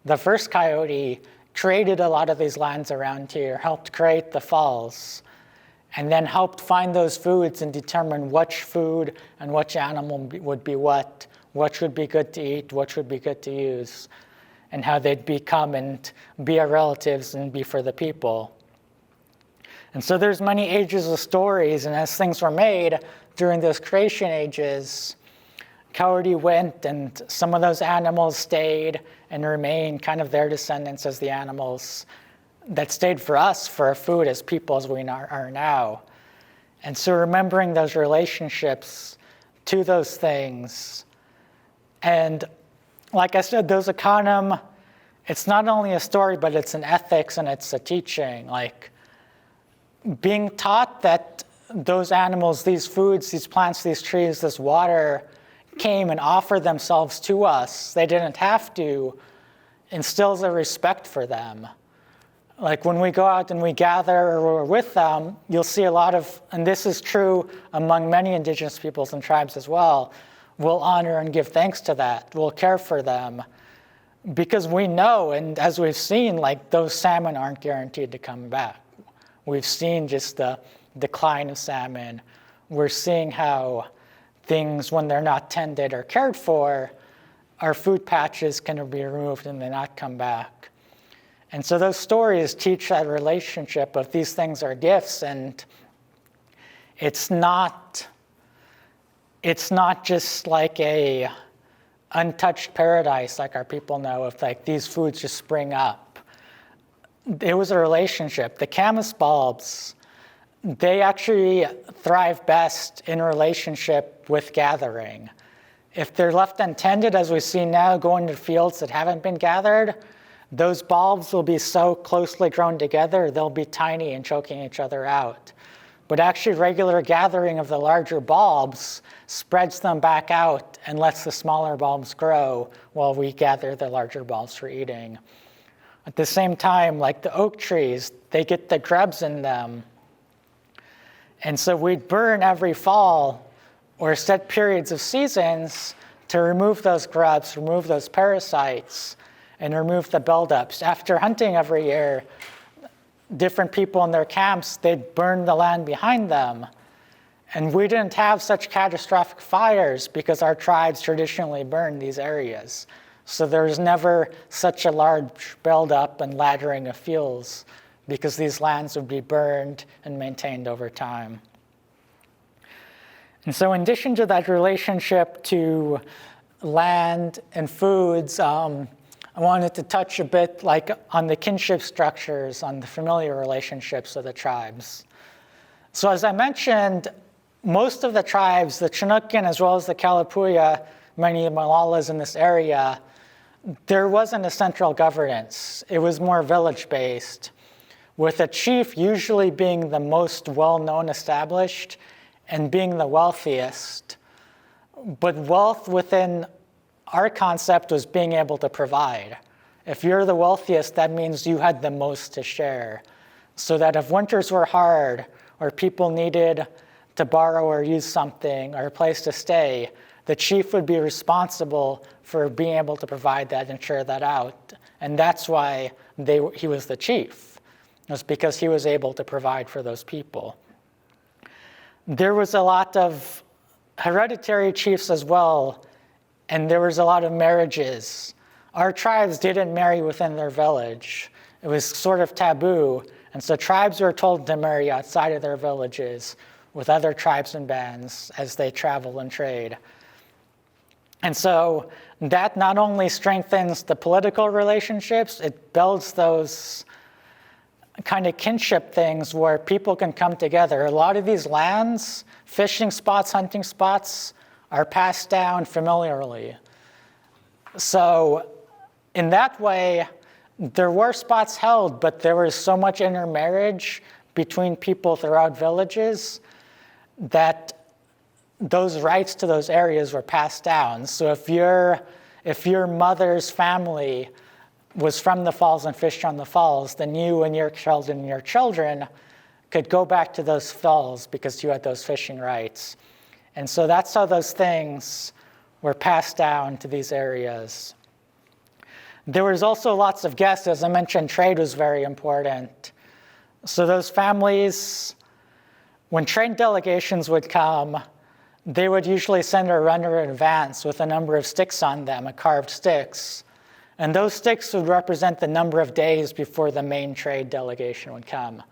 The first coyote created a lot of these lands around here, helped create the falls, and then helped find those foods and determine which food and which animal would be what would be good to eat, what would be good to use, and how they'd become and be our relatives and be for the people. And so there's many ages of stories, and as things were made during those creation ages, Coyote went, and some of those animals stayed and remained kind of their descendants as the animals that stayed for us, for our food as people as we are now. And so remembering those relationships to those things. And like I said, those econom, it's not only a story, but it's an ethics and it's a teaching. Like being taught that those animals, these foods, these plants, these trees, this water came and offered themselves to us. They didn't have to, instills a respect for them. Like when we go out and we gather or we're with them, you'll see a lot of, and this is true among many indigenous peoples and tribes as well, we'll honor and give thanks to that. We'll care for them because we know, and as we've seen, like those salmon aren't guaranteed to come back. We've seen just the decline of salmon. We're seeing how things, when they're not tended or cared for, our food patches can be removed and they not come back. And so those stories teach that relationship of these things are gifts, and it's not just like a untouched paradise like our people know of, like these foods just spring up. It was a relationship. The camas bulbs, they actually thrive best in relationship with gathering. If they're left untended, as we see now, going to fields that haven't been gathered, those bulbs will be so closely grown together, they'll be tiny and choking each other out. But actually regular gathering of the larger bulbs spreads them back out and lets the smaller bulbs grow while we gather the larger bulbs for eating. At the same time, like the oak trees, they get the grubs in them. And so we'd burn every fall or set periods of seasons to remove those grubs, remove those parasites, and remove the buildups. After hunting every year, different people in their camps, they'd burn the land behind them. And we didn't have such catastrophic fires because our tribes traditionally burned these areas. So there was never such a large buildup and laddering of fuels because these lands would be burned and maintained over time. And so in addition to that relationship to land and foods, I wanted to touch a bit like on the kinship structures, on the familiar relationships of the tribes. So as I mentioned, most of the tribes, the Chinookan as well as the Kalapuya, many of the Malalas in this area, there wasn't a central governance. It was more village-based, with a chief usually being the most well-known established and being the wealthiest. But wealth within our concept was being able to provide. If you're the wealthiest, that means you had the most to share. So that if winters were hard or people needed to borrow or use something or a place to stay, the chief would be responsible for being able to provide that and share that out. And that's why he was the chief. It was because he was able to provide for those people. There was a lot of hereditary chiefs as well, and there was a lot of marriages. Our tribes didn't marry within their village. It was sort of taboo, and so tribes were told to marry outside of their villages with other tribes and bands as they travel and trade. And so that not only strengthens the political relationships, it builds those kind of kinship things where people can come together. A lot of these lands, fishing spots, hunting spots, are passed down familiarly. So in that way, there were spots held, but there was so much intermarriage between people throughout villages that those rights to those areas were passed down. So if your mother's family was from the falls and fished on the falls, then you and your children could go back to those falls because you had those fishing rights. And so that's how those things were passed down to these areas. There was also lots of guests. As I mentioned, trade was very important. So those families, when trade delegations would come, they would usually send a runner in advance with a number of sticks on them, carved sticks. And those sticks would represent the number of days before the main trade delegation would come.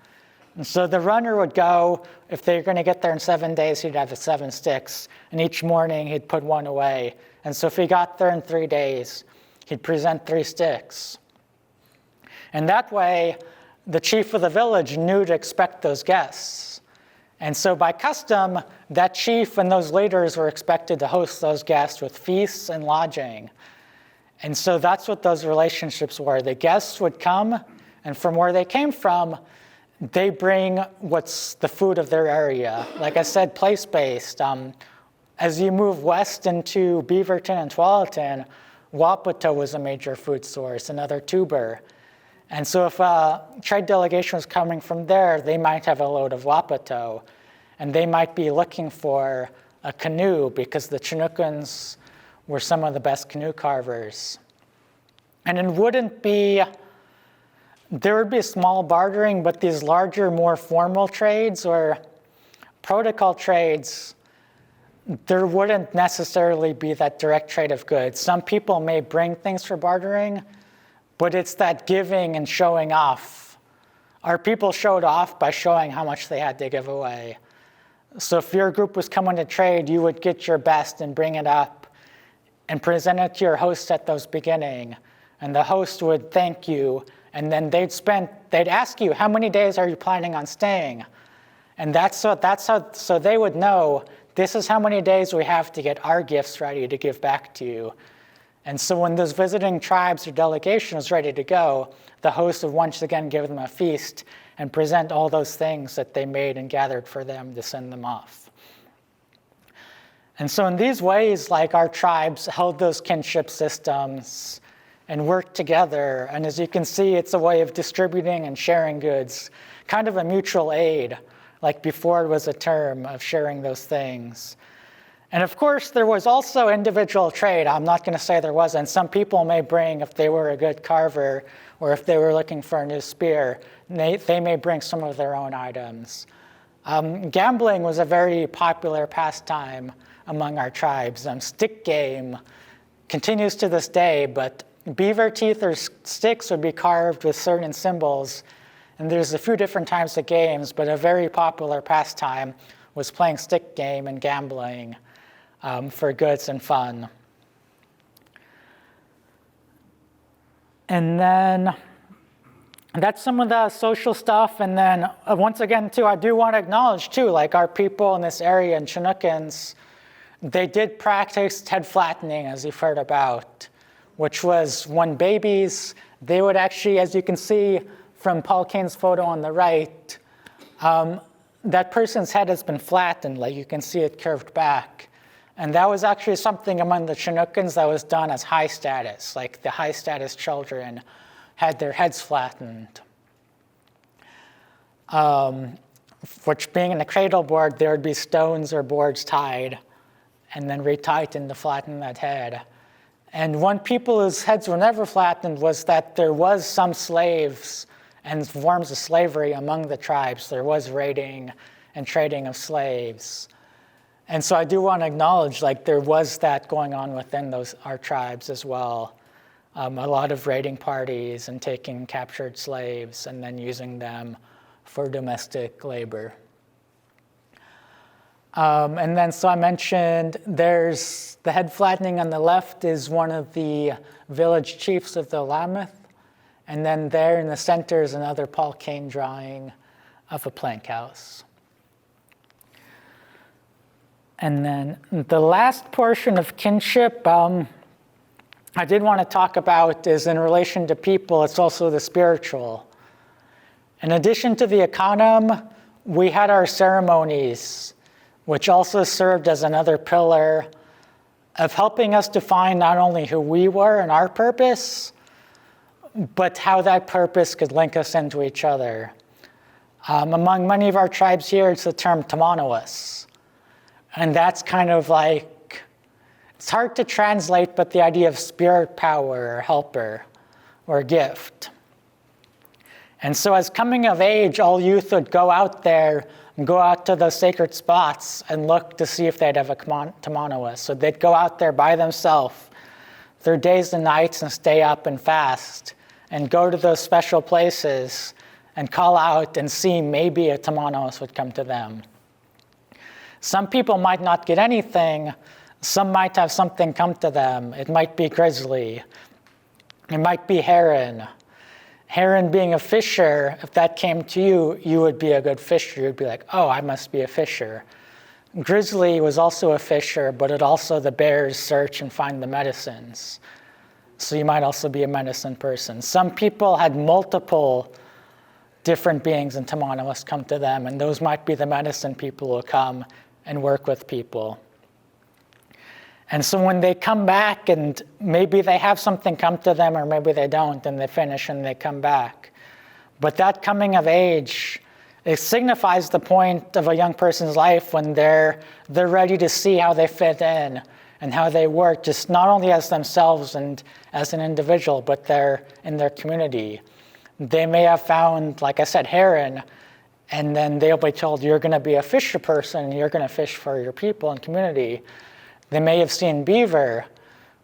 And so the runner would go, if they were going to get there in 7 days, he'd have the 7 sticks. And each morning he'd put one away. And so if he got there in 3 days, he'd present 3 sticks. And that way, the chief of the village knew to expect those guests. And so by custom, that chief and those leaders were expected to host those guests with feasts and lodging. And so that's what those relationships were. The guests would come, and from where they came from, they bring what's the food of their area. Like I said, place-based. As you move west into Beaverton and Tualatin, Wapato was a major food source, another tuber. And so if a trade delegation was coming from there, they might have a load of Wapato, and they might be looking for a canoe because the Chinookans were some of the best canoe carvers. And there would be small bartering, but these larger, more formal trades or protocol trades, there wouldn't necessarily be that direct trade of goods. Some people may bring things for bartering, but it's that giving and showing off. Our people showed off by showing how much they had to give away. So if your group was coming to trade, you would get your best and bring it up and present it to your host at those beginning. And the host would thank you, and then they'd ask you, how many days are you planning on staying? And so they would know, this is how many days we have to get our gifts ready to give back to you. And so when those visiting tribes or delegation was ready to go, the host would once again give them a feast and present all those things that they made and gathered for them to send them off. And so in these ways, like our tribes held those kinship systems and worked together. And as you can see, it's a way of distributing and sharing goods, kind of a mutual aid, like before it was a term of sharing those things. And of course, there was also individual trade. I'm not going to say there wasn't. Some people may bring, if they were a good carver or if they were looking for a new spear, they may bring some of their own items. Gambling was a very popular pastime among our tribes. Stick game continues to this day, but beaver teeth or sticks would be carved with certain symbols. And there's a few different types of games, but a very popular pastime was playing stick game and gambling for goods and fun. And then that's some of the social stuff. And then once again, too, I do want to acknowledge, too, like our people in this area in Chinookans, they did practice head flattening, as you've heard about, which was when babies, they would actually, as you can see from Paul Kane's photo on the right, that person's head has been flattened, like you can see it curved back. And that was actually something among the Chinookans that was done as high status, like the high status children had their heads flattened. Which being in a cradle board, there would be stones or boards tied and then retightened to flatten that head. And one people whose heads were never flattened was that there was some slaves and forms of slavery among the tribes. There was raiding and trading of slaves. And so I do want to acknowledge, like, there was that going on within our tribes as well. A lot of raiding parties and taking captured slaves and then using them for domestic labor. And then, so I mentioned there's the head flattening on the left is one of the village chiefs of the Willamette. And then there in the center is another Paul Kane drawing of a plank house. And then the last portion of kinship I did want to talk about is in relation to people, it's also the spiritual. In addition to the economy, we had our ceremonies, which also served as another pillar of helping us define not only who we were and our purpose, but how that purpose could link us into each other. Among many of our tribes here, it's the term Tamanoas. And that's kind of like, it's hard to translate, but the idea of spirit power or helper or gift. And so as coming of age, all youth would go out there and go out to those sacred spots and look to see if they'd have a Tamanoas. So they'd go out there by themselves through days and nights and stay up and fast and go to those special places and call out and see maybe a Tamanoas would come to them. Some people might not get anything. Some might have something come to them. It might be grizzly. It might be heron. Heron being a fisher, if that came to you, you would be a good fisher. You'd be like, oh, I must be a fisher. Grizzly was also a fisher, but it also the bears search and find the medicines. So you might also be a medicine person. Some people had multiple different beings and Tamanoas come to them, and those might be the medicine people who come and work with people. And so when they come back and maybe they have something come to them or maybe they don't and they finish and they come back. But that coming of age, it signifies the point of a young person's life when they're ready to see how they fit in and how they work, just not only as themselves and as an individual, but they're in their community. They may have found, like I said, heron, and then they'll be told, you're going to be a fisher person, and you're going to fish for your people and community. They may have seen beaver,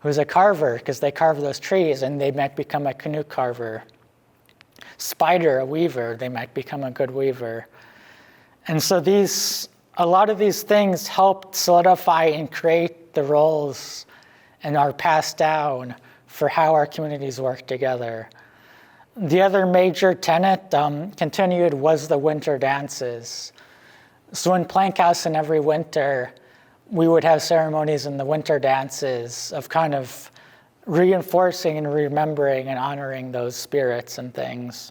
who's a carver, because they carve those trees, and they might become a canoe carver. Spider, a weaver, they might become a good weaver. And so a lot of these things helped solidify and create the roles and are passed down for how our communities work together. The other major tenet continued was the winter dances. So in Plankhouse every winter, we would have ceremonies in the winter dances of kind of reinforcing and remembering and honoring those spirits and things.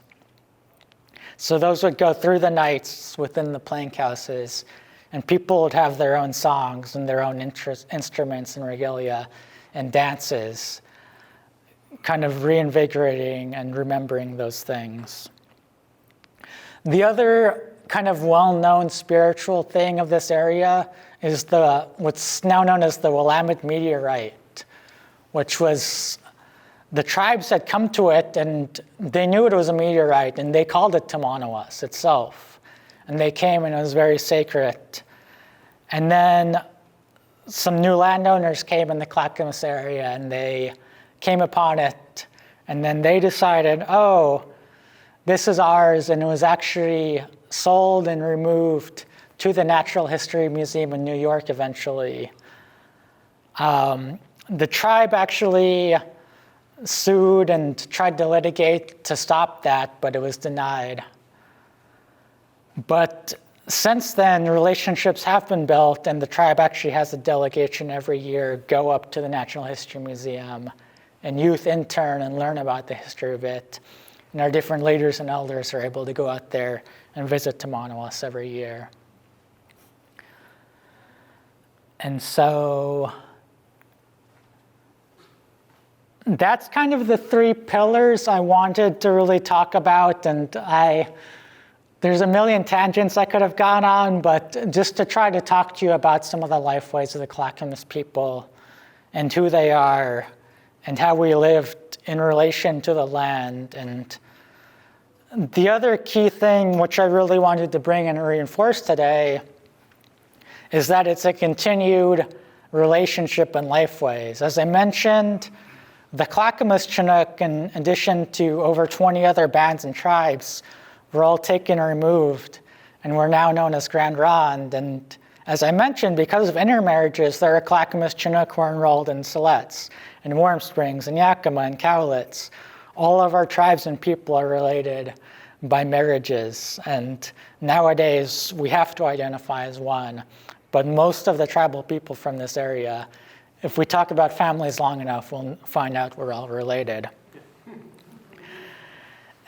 So those would go through the nights within the Plankhouses, and people would have their own songs and their own instruments and regalia and dances, kind of reinvigorating and remembering those things. The other kind of well-known spiritual thing of this area is what's now known as the Willamette meteorite, which was the tribes had come to it and they knew it was a meteorite and they called it Tamanoas itself. And they came and it was very sacred. And then some new landowners came in the Clackamas area and they came upon it, and then they decided, oh, this is ours, and it was actually sold and removed to the Natural History Museum in New York eventually. The tribe actually sued and tried to litigate to stop that, but it was denied. But since then, relationships have been built, and the tribe actually has a delegation every year go up to the Natural History Museum and youth intern and learn about the history of it. And our different leaders and elders are able to go out there and visit Tamanoas every year. And so that's kind of the three pillars I wanted to really talk about. And there's a million tangents I could have gone on, but just to try to talk to you about some of the lifeways of the Clackamas people and who they are and how we lived in relation to the land. And the other key thing which I really wanted to bring and reinforce today is that it's a continued relationship and lifeways. As I mentioned, the Clackamas Chinook, in addition to over 20 other bands and tribes, were all taken or removed, and we're now known as Grand Ronde. And as I mentioned, because of intermarriages, there are Clackamas Chinook who are enrolled in Siletz, and Warm Springs, and Yakima, and Cowlitz. All of our tribes and people are related by marriages, and nowadays we have to identify as one. But most of the tribal people from this area, if we talk about families long enough, we'll find out we're all related.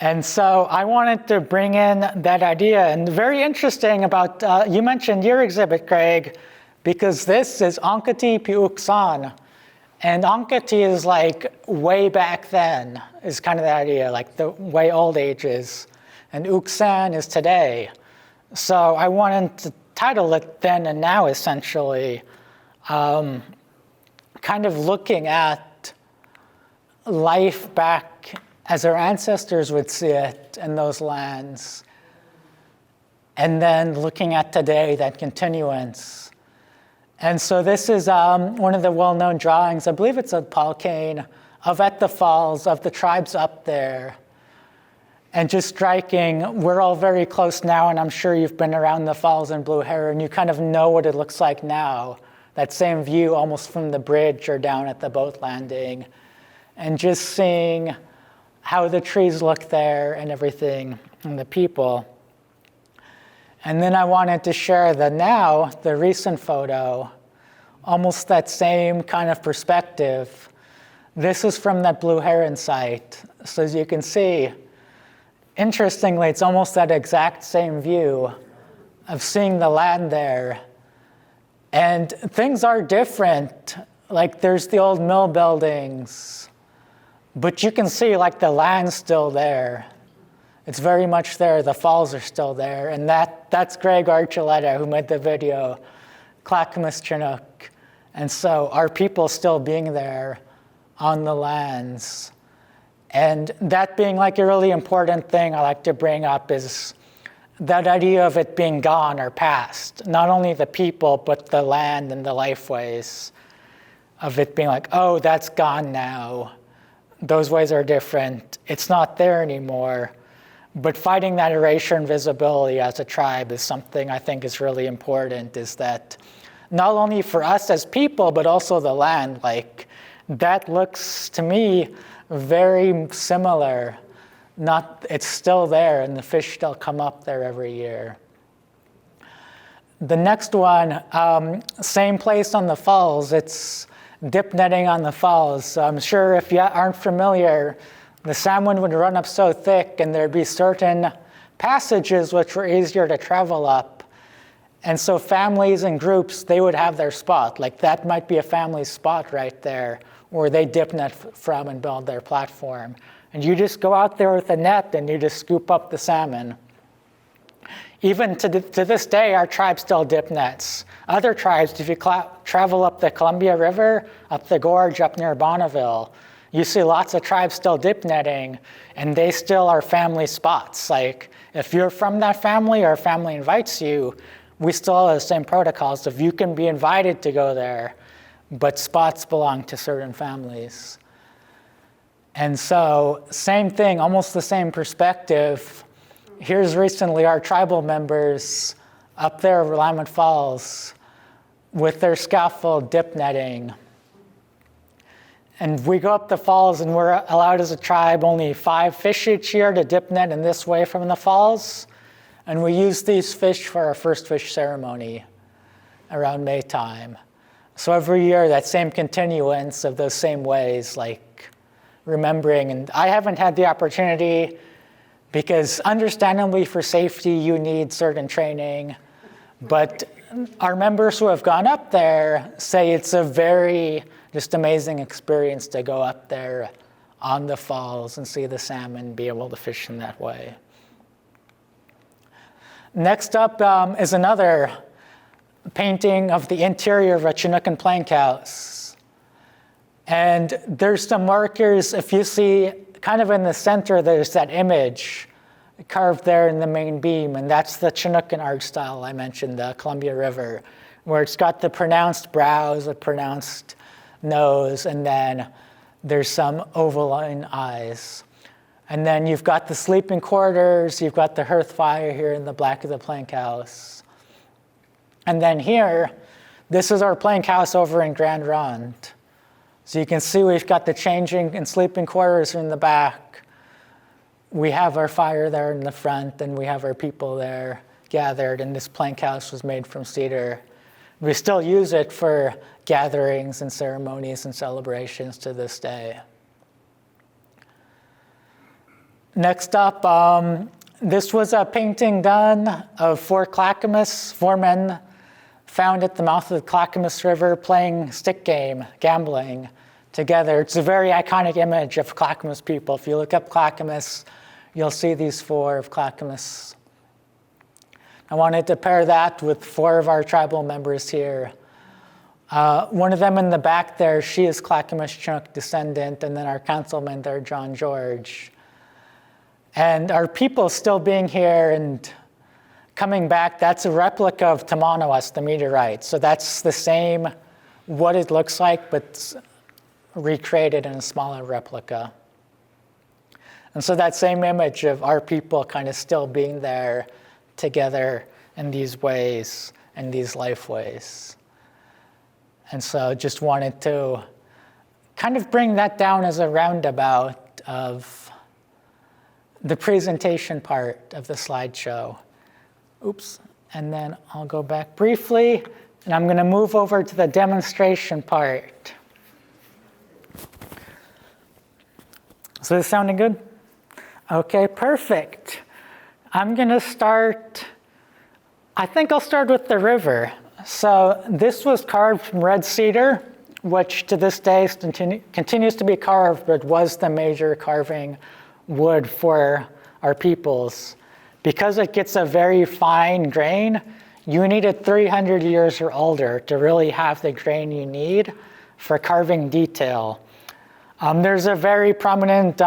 And so I wanted to bring in that idea. And very interesting about, you mentioned your exhibit, Craig, because this is Ankati Piuksan. And Ankati is like way back then, is kind of the idea, like the way old ages. And Uksan is today. So I wanted to title it Then and Now, essentially, kind of looking at life back as our ancestors would see it in those lands, and then looking at today, that continuance. And so this is one of the well-known drawings, I believe it's of Paul Kane, of at the falls, of the tribes up there. And just striking, we're all very close now, and I'm sure you've been around the falls in Blue Heron, you kind of know what it looks like now. That same view almost from the bridge or down at the boat landing. And just seeing how the trees look there and everything, and the people. And then I wanted to share the now, the recent photo, almost that same kind of perspective. This is from that Blue Heron site. So as you can see, interestingly, it's almost that exact same view of seeing the land there. And things are different. Like there's the old mill buildings, but you can see like the land's still there. It's very much there. The falls are still there. And that's Greg Archuleta who made the video, Clackamas Chinook. And so our people still being there on the lands. And that being like a really important thing I like to bring up is that idea of it being gone or past. Not only the people, but the land and the life ways of it being like, oh, that's gone now. Those ways are different. It's not there anymore. But fighting that erasure and visibility as a tribe is something I think is really important, is that not only for us as people, but also the land, like that looks to me very similar. It's still there, and the fish still come up there every year. The next one, same place on the falls, it's dip netting on the falls. So I'm sure if you aren't familiar, the salmon would run up so thick and there'd be certain passages which were easier to travel up. And so families and groups, they would have their spot. Like that might be a family spot right there where they dip net from and build their platform. And you just go out there with a net and you just scoop up the salmon. Even to this day, our tribe still dip nets. Other tribes, if you travel up the Columbia River, up the gorge, up near Bonneville, you see lots of tribes still dip netting, and they still are family spots. Like if you're from that family or a family invites you, we still have the same protocols. If you can be invited to go there, but spots belong to certain families. And so same thing, almost the same perspective. Here's recently our tribal members up there at Willamette Falls with their scaffold dip netting. And we go up the falls and we're allowed as a tribe only 5 fish each year to dip net in this way from the falls. And we use these fish for our first fish ceremony around May time. So every year that same continuance of those same ways, like remembering. And I haven't had the opportunity because understandably for safety, you need certain training. But our members who have gone up there say it's a very just amazing experience to go up there on the falls and see the salmon, be able to fish in that way. Next up is another painting of the interior of a Chinookan plank house. And there's some markers. If you see kind of in the center, there's that image carved there in the main beam, and that's the Chinookan art style I mentioned, the Columbia River, where it's got the pronounced brows, the pronounced nose, and then there's some ovaline eyes. And then you've got the sleeping quarters, you've got the hearth fire here in the back of the plank house. And then here, this is our plank house over in Grand Ronde. So you can see we've got the changing and sleeping quarters in the back. We have our fire there in the front, and we have our people there gathered, and this plank house was made from cedar. We still use it for gatherings and ceremonies and celebrations to this day. Next up, this was a painting done of 4 Clackamas, 4 men found at the mouth of the Clackamas River playing stick game, gambling. together. It's a very iconic image of Clackamas people. If you look up Clackamas, you'll see these 4 of Clackamas. I wanted to pair that with 4 of our tribal members here. One of them in the back there, she is Clackamas Chinook descendant, and then our councilman there, John George. And our people still being here and coming back, that's a replica of Tamanawas, the meteorite. So that's the same, what it looks like, but recreated in a smaller replica. And so that same image of our people kind of still being there together in these ways, in these life ways. And so just wanted to kind of bring that down as a roundabout of the presentation part of the slideshow. Oops, and then I'll go back briefly, and I'm going to move over to the demonstration part. So this sounding good? Okay, perfect. I'm going to start, I think I'll start with the river. So this was carved from red cedar, which to this day continues to be carved, but was the major carving wood for our peoples. Because it gets a very fine grain, you need it 300 years or older to really have the grain you need for carving detail. There's a very prominent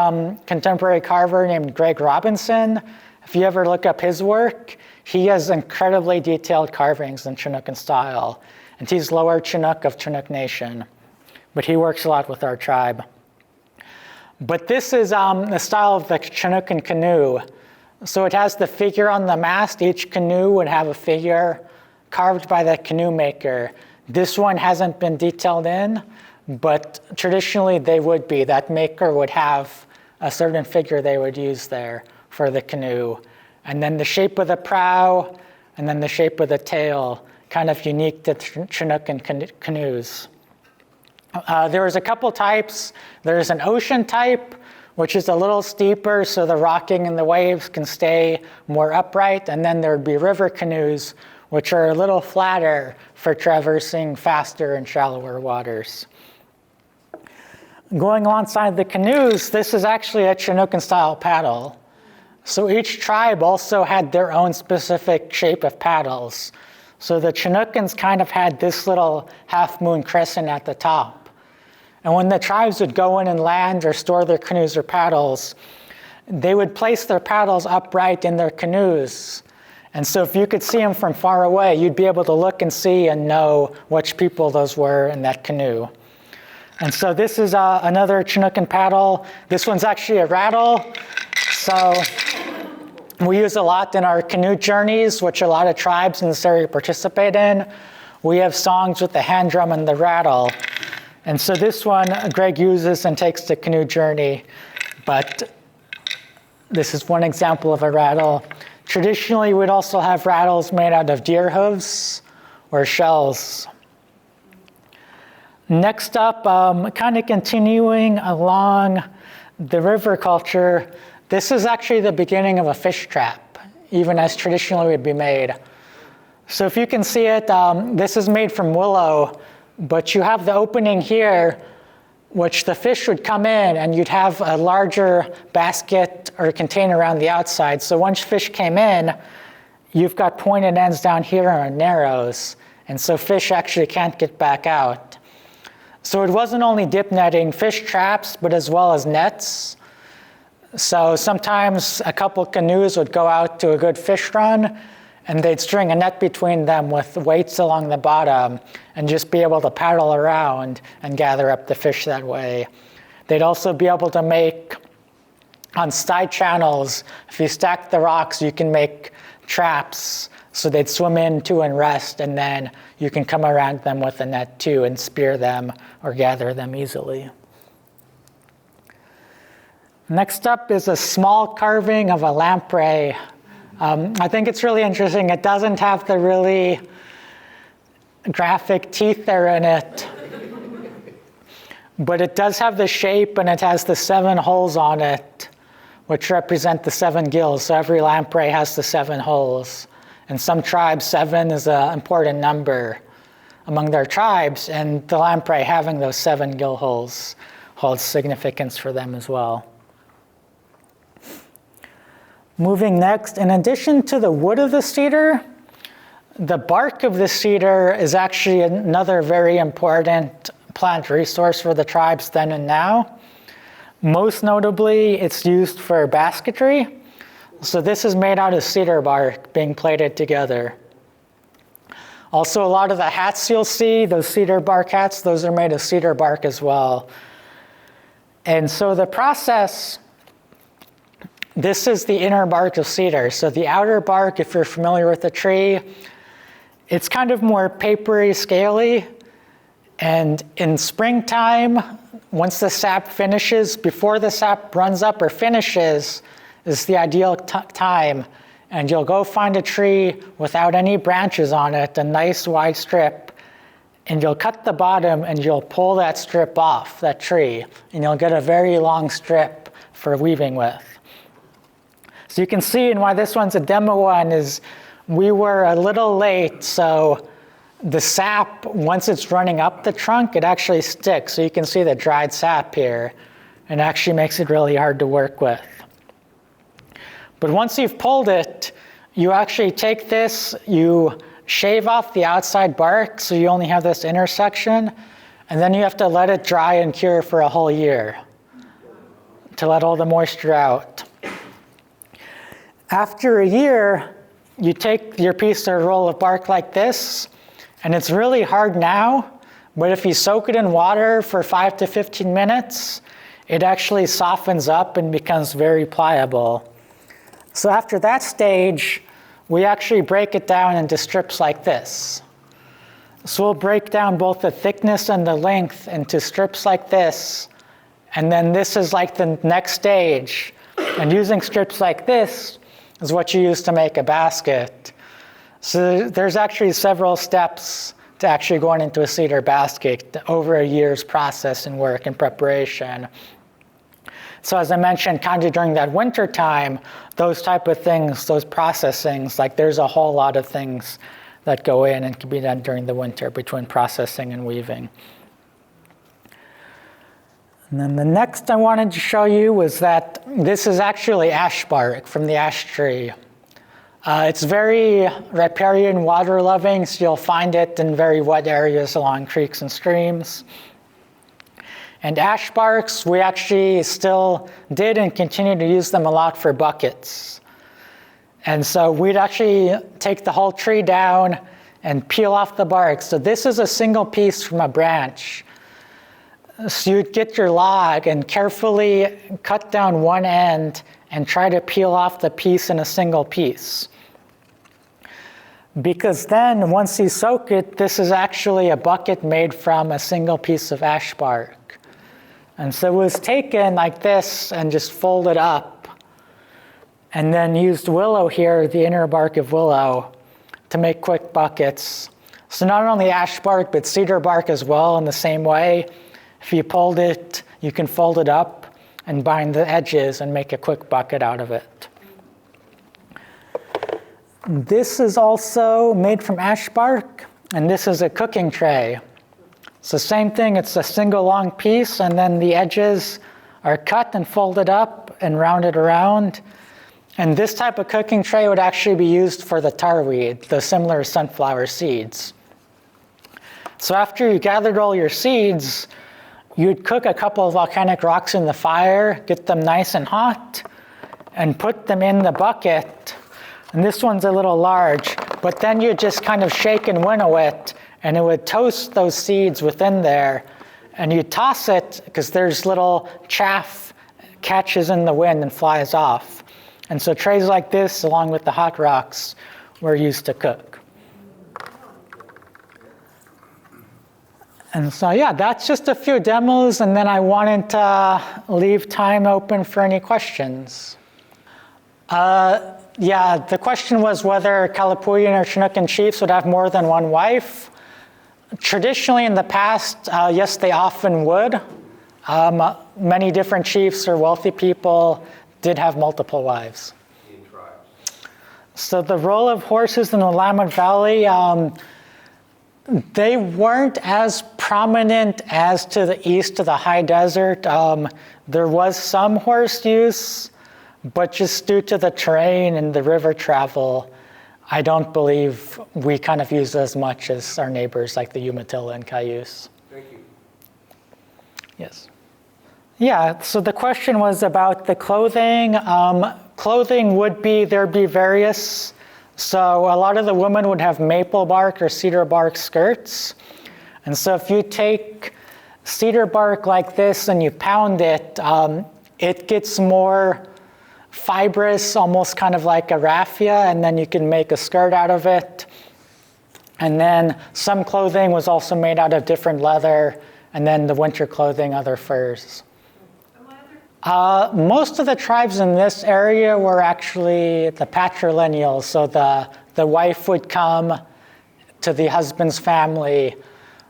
contemporary carver named Greg Robinson. If you ever look up his work, he has incredibly detailed carvings in Chinookan style. And he's Lower Chinook of Chinook Nation, but he works a lot with our tribe. But this is the style of the Chinookan canoe. So it has the figure on the mast. Each canoe would have a figure carved by the canoe maker. This one hasn't been detailed in, but traditionally they would be. That maker would have a certain figure they would use there for the canoe. And then the shape of the prow, and then the shape of the tail, kind of unique to Chinookan canoes. There's a couple types. There's an ocean type, which is a little steeper so the rocking and the waves can stay more upright. And then there would be river canoes, which are a little flatter for traversing faster and shallower waters. Going alongside the canoes, this is actually a Chinookan style paddle. So each tribe also had their own specific shape of paddles. So the Chinookans kind of had this little half-moon crescent at the top. And when the tribes would go in and land or store their canoes or paddles, they would place their paddles upright in their canoes. And so if you could see them from far away, you'd be able to look and see and know which people those were in that canoe. And so this is another Chinookan paddle. This one's actually a rattle. So we use a lot in our canoe journeys, which a lot of tribes in this area participate in. We have songs with the hand drum and the rattle. And so this one Greg uses and takes the canoe journey. But this is one example of a rattle. Traditionally, we'd also have rattles made out of deer hooves or shells. Next up, kind of continuing along the river culture, this is actually the beginning of a fish trap, even as traditionally would be made. So if you can see it, this is made from willow, but you have the opening here, which the fish would come in, and you'd have a larger basket or container around the outside. So once fish came in, you've got pointed ends down here on narrows, and so fish actually can't get back out. So it wasn't only dip netting, fish traps, but as well as nets. So sometimes a couple canoes would go out to a good fish run, and they'd string a net between them with weights along the bottom and just be able to paddle around and gather up the fish that way. They'd also be able to make, on side channels, if you stack the rocks, you can make traps. So they'd swim into and rest, and then you can come around them with a net too and spear them or gather them easily. Next up is a small carving of a lamprey. I think it's really interesting. It doesn't have the really graphic teeth there in it, but it does have the shape, and it has the 7 holes on it, which represent the 7 gills. So every lamprey has the 7 holes. In some tribes, 7 is an important number. among their tribes, and the lamprey having those 7 gill holes holds significance for them as well. Moving next, in addition to the wood of the cedar, the bark of the cedar is actually another very important plant resource for the tribes then and now. Most notably, it's used for basketry. So this is made out of cedar bark being plaited together. Also, a lot of the hats you'll see, those cedar bark hats, those are made of cedar bark as well. And so the process, this is the inner bark of cedar. So the outer bark, if you're familiar with the tree, it's kind of more papery, scaly. And in springtime, once the sap finishes, before the sap runs up or finishes, is the ideal time. And you'll go find a tree without any branches on it, a nice wide strip, and you'll cut the bottom and you'll pull that strip off, that tree, and you'll get a very long strip for weaving with. So you can see, and why this one's a demo one is we were a little late, so the sap, once it's running up the trunk, it actually sticks. So you can see the dried sap here, and actually makes it really hard to work with. But once you've pulled it, you actually take this, you shave off the outside bark, so you only have this inner section, and then you have to let it dry and cure for a whole year to let all the moisture out. After a year, you take your piece or roll of bark like this, and it's really hard now, but if you soak it in water for 5 to 15 minutes, it actually softens up and becomes very pliable. So after that stage, we actually break it down into strips like this. So we'll break down both the thickness and the length into strips like this, and then this is like the next stage. And using strips like this is what you use to make a basket. So there's actually several steps to actually going into a cedar basket over a year's process and work and preparation. So as I mentioned, kind of during that winter time, those type of things, those processings, like there's a whole lot of things that go in and can be done during the winter between processing and weaving. And then the next I wanted to show you was that this is actually ash bark from the ash tree. It's very riparian, water-loving, so you'll find it in very wet areas along creeks and streams. And ash barks, we actually still did and continue to use them a lot for buckets. And so we'd actually take the whole tree down and peel off the bark. So this is a single piece from a branch. So you'd get your log and carefully cut down one end and try to peel off the piece in a single piece. Because then, once you soak it, this is actually a bucket made from a single piece of ash bark. And so it was taken like this and just folded up, and then used willow here, the inner bark of willow, to make quick buckets. So not only ash bark, but cedar bark as well in the same way. If you pulled it, you can fold it up and bind the edges and make a quick bucket out of it. This is also made from ash bark, and this is a cooking tray. It's the same thing, it's a single long piece, and then the edges are cut and folded up and rounded around. And this type of cooking tray would actually be used for the tarweed, the similar sunflower seeds. So after you gathered all your seeds, you'd cook a couple of volcanic rocks in the fire, get them nice and hot, and put them in the bucket. And this one's a little large, but then you just kind of shake and winnow it, and it would toast those seeds within there. And you toss it, because there's little chaff catches in the wind and flies off. And so trays like this, along with the hot rocks, were used to cook. And so yeah, that's just a few demos, and then I wanted to leave time open for any questions. Yeah, the question was whether Kalapuyan or Chinookan chiefs would have more than one wife. Traditionally in the past, yes, they often would. Many different chiefs or wealthy people did have multiple wives. So the role of horses in the Willamette Valley, They weren't as prominent as to the east of the high desert. There was some horse use, but just due to the terrain and the river travel, I don't believe we kind of use as much as our neighbors like the Umatilla and Cayuse. Thank you. Yes. Yeah, so the question was about the clothing. Clothing would be, there'd be various. So a lot of the women would have maple bark or cedar bark skirts. And so if you take cedar bark like this and you pound it, it gets more fibrous, almost kind of like a raffia, and then you can make a skirt out of it. And then some clothing was also made out of different leather, and then the winter clothing, other furs. Most of the tribes in this area were actually the patrilineal, so the wife would come to the husband's family,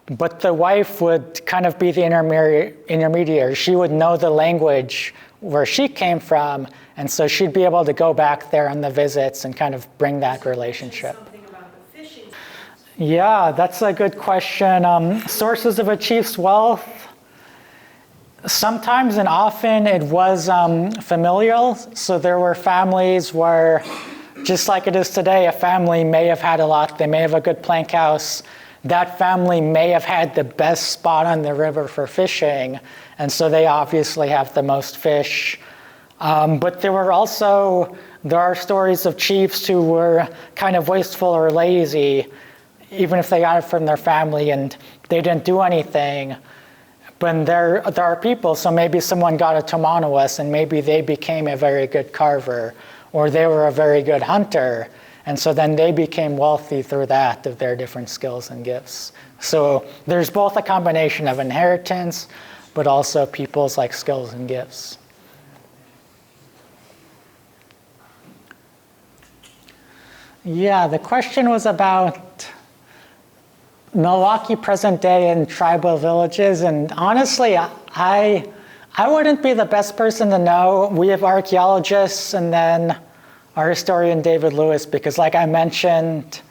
but the wife would kind of be the intermediary. She would know the language where she came from, and so she'd be able to go back there on the visits and kind of bring that relationship. Something about the fishing. Yeah, that's a good question. Sources of a chief's wealth. Sometimes and often it was familial, so there were families where, just like it is today, a family may have had a lot, they may have a good plank house, that family may have had the best spot on the river for fishing, and so they obviously have the most fish. But there are stories of chiefs who were kind of wasteful or lazy, even if they got it from their family and they didn't do anything. But there are people, so maybe someone got a Tomanowos and maybe they became a very good carver, or they were a very good hunter, and so then they became wealthy through that, of their different skills and gifts. So there's both a combination of inheritance, but also people's like skills and gifts. Yeah, the question was about Milwaukie present day and tribal villages, and honestly, I wouldn't be the best person to know. We have archaeologists and then our historian David Lewis, because like I mentioned,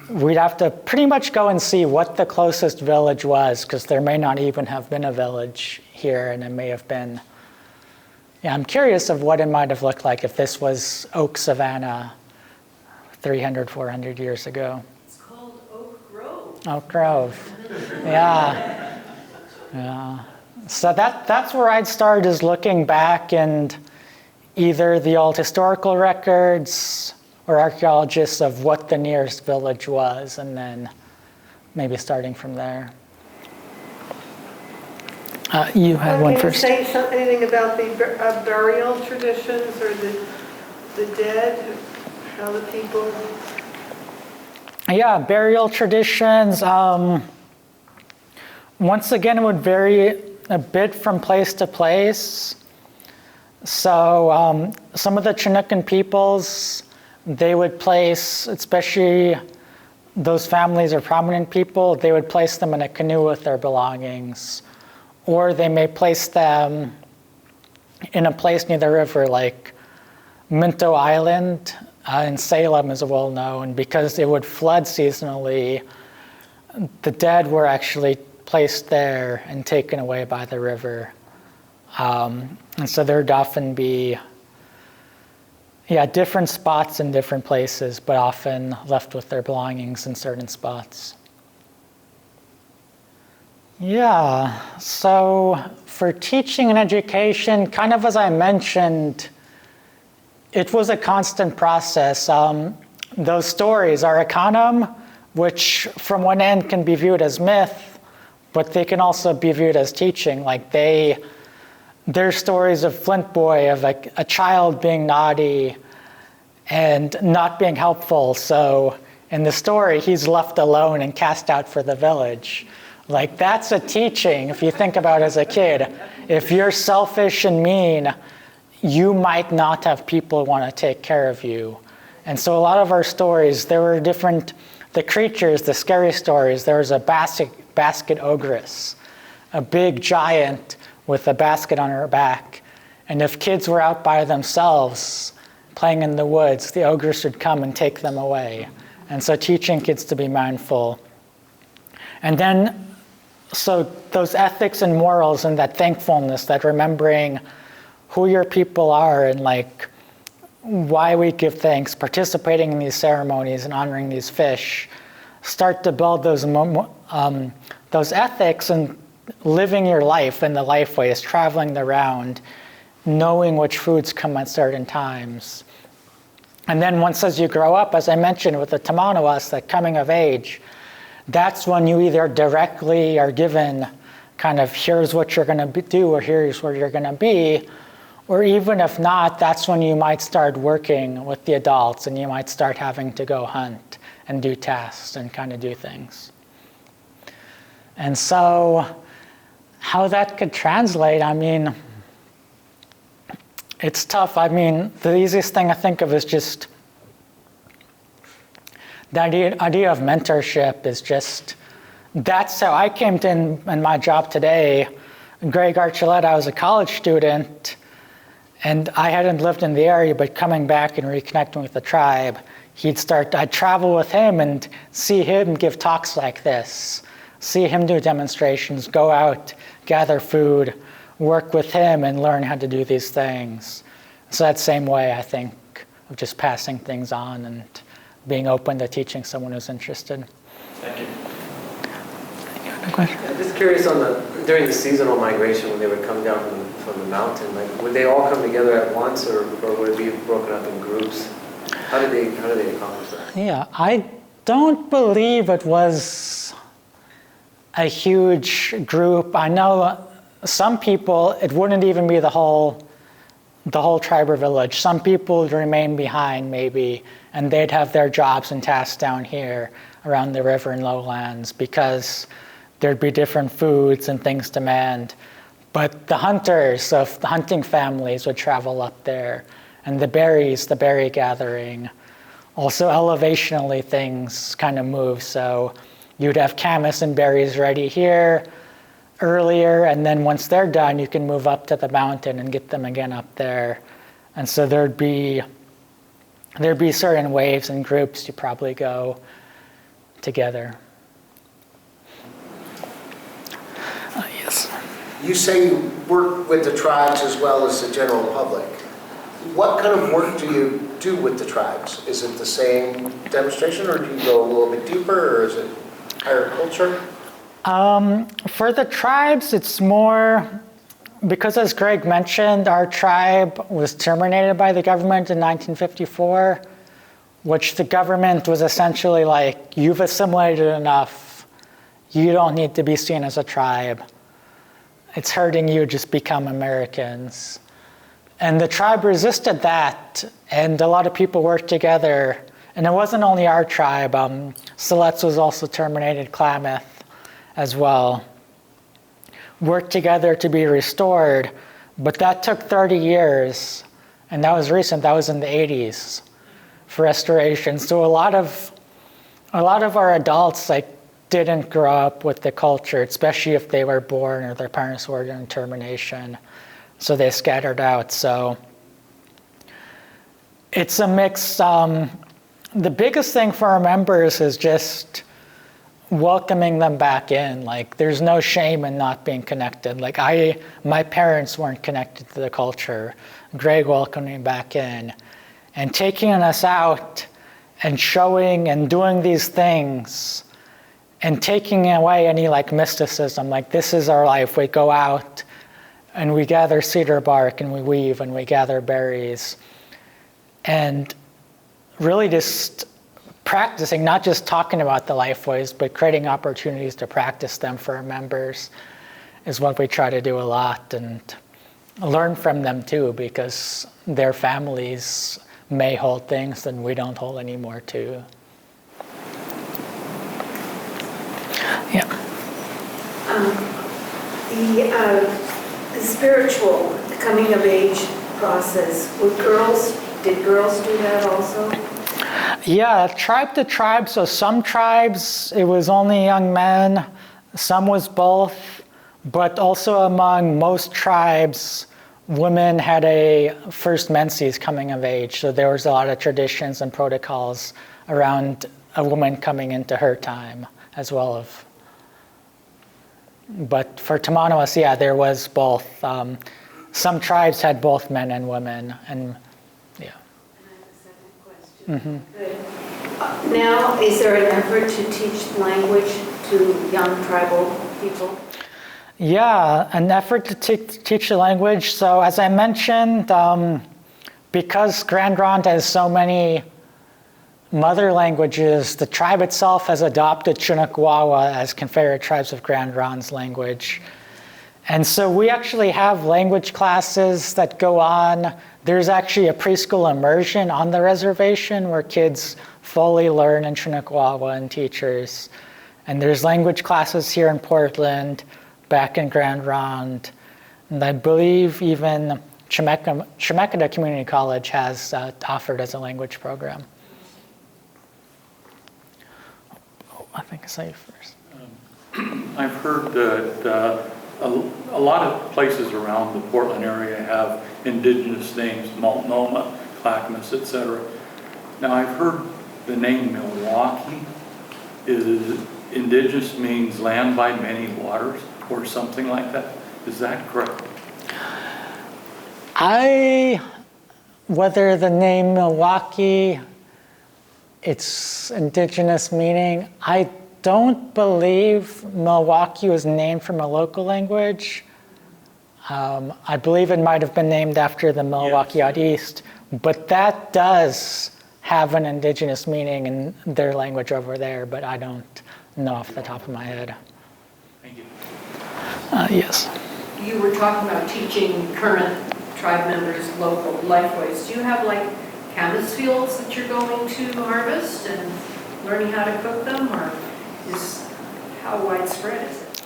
we'd have to pretty much go and see what the closest village was, because there may not even have been a village here, and it may have been, yeah, I'm curious of what it might have looked like if this was Oak Savannah 300, 400 years ago. Oak Grove, yeah. So that's where I'd start, is looking back and either the old historical records or archaeologists of what the nearest village was, and then maybe starting from there. You had one first. Can you say anything about the burial traditions or the dead, how the people... Yeah, burial traditions. Once again, it would vary a bit from place to place. So some of the Chinookan peoples, they would place, especially those families or prominent people, they would place them in a canoe with their belongings. Or they may place them in a place near the river, like Minto Island in Salem is well known, because it would flood seasonally. The dead were actually placed there and taken away by the river. And so there'd often be, different spots in different places, but often left with their belongings in certain spots. Yeah, so for teaching and education, kind of as I mentioned, it was a constant process. Those stories are econom, which from one end can be viewed as myth, but they can also be viewed as teaching. Like they're stories of Flint Boy, of like a child being naughty and not being helpful. So in the story, he's left alone and cast out for the village. Like that's a teaching, if you think about it as a kid. If you're selfish and mean, you might not have people who want to take care of you. And so a lot of our stories, there were the creatures, the scary stories. There was a basket ogress, a big giant with a basket on her back. And if kids were out by themselves playing in the woods, the ogress would come and take them away. And so teaching kids to be mindful. And then, so those ethics and morals and that thankfulness, that remembering who your people are and like why we give thanks, participating in these ceremonies and honoring these fish, start to build those ethics and living your life in the life ways, traveling around, knowing which foods come at certain times. And then once as you grow up, as I mentioned with the Tamanawas, that coming of age, that's when you either directly are given kind of here's what you're going to do or here's where you're going to be, or even if not, that's when you might start working with the adults and you might start having to go hunt and do tasks and kind of do things. And so how that could translate, I mean, it's tough. I mean, the easiest thing I think of is just the idea of mentorship is just, that's how I came to in my job today. Greg Archuleta, I was a college student, and I hadn't lived in the area, but coming back and reconnecting with the tribe, I'd travel with him and see him give talks like this, see him do demonstrations, go out, gather food, work with him and learn how to do these things. So that same way, I think, of just passing things on and being open to teaching someone who's interested. Thank you. Question? I'm just curious during the seasonal migration when they would come down from the mountain, like would they all come together at once or would it be broken up in groups? How did they accomplish that? Yeah, I don't believe it was a huge group. I know some people, it wouldn't even be the whole tribe or village. Some people would remain behind maybe, and they'd have their jobs and tasks down here around the river and lowlands because there'd be different foods and things to mend. But the hunters of the hunting families would travel up there, and the berry gathering. Also elevationally things kind of move, so you'd have camas and berries ready here earlier, and then once they're done, you can move up to the mountain and get them again up there. And so there'd be certain waves and groups you probably go together. Yes. You say you work with the tribes as well as the general public. What kind of work do you do with the tribes? Is it the same demonstration, or do you go a little bit deeper, or is it higher culture? For the tribes, it's more, because as Greg mentioned, our tribe was terminated by the government in 1954, which the government was essentially like, you've assimilated enough, you don't need to be seen as a tribe. It's hurting you, just become Americans. And the tribe resisted that, and a lot of people worked together. And it wasn't only our tribe, Siletz was also terminated, Klamath as well. Worked together to be restored, but that took 30 years, and that was recent, that was in the 80s for restoration. So a lot of our adults didn't grow up with the culture, especially if they were born or their parents were in termination. So they scattered out. So it's a mix. The biggest thing for our members is just welcoming them back in. Like, there's no shame in not being connected. Like, my parents weren't connected to the culture. Greg welcomed me back in. And taking us out and showing and doing these things and taking away any mysticism. Like, this is our life. We go out and we gather cedar bark and we weave and we gather berries. And really just practicing, not just talking about the life ways, but creating opportunities to practice them for our members is what we try to do a lot, and learn from them too, because their families may hold things that we don't hold anymore too. Yeah. The spiritual coming of age process, did girls do that also? Yeah, tribe to tribe. So some tribes, it was only young men. Some was both. But also among most tribes, women had a first menses coming of age. So there was a lot of traditions and protocols around a woman coming into her time as well. But for Tamanoas, yeah, there was both. Some tribes had both men and women, and yeah. And I have a second question. Good. Now, is there an effort to teach language to young tribal people? Yeah, an effort to teach the language. So as I mentioned, because Grand Ronde has so many mother languages, the tribe itself has adopted Chinook Wawa as Confederate Tribes of Grand Ronde's language. And so we actually have language classes that go on. There's actually a preschool immersion on the reservation where kids fully learn in Chinook Wawa and teachers. And there's language classes here in Portland, back in Grand Ronde. And I believe even Chemeketa Community College has offered as a language program. I think I saw you first. I've heard that a lot of places around the Portland area have indigenous names, Multnomah, Clackamas, etc. Now I've heard the name Milwaukie is indigenous, means land by many waters or something like that. Is that correct? Whether the name Milwaukie, its indigenous meaning, I don't believe Milwaukie was named from a local language. I believe it might have been named after the Milwaukee out east, but that does have an indigenous meaning in their language over there, but I don't know off the top of my head. Thank you. Yes. You were talking about teaching current tribe members local lifeways. Do you have like camas fields that you're going to harvest and learning how to cook them, or how widespread is it?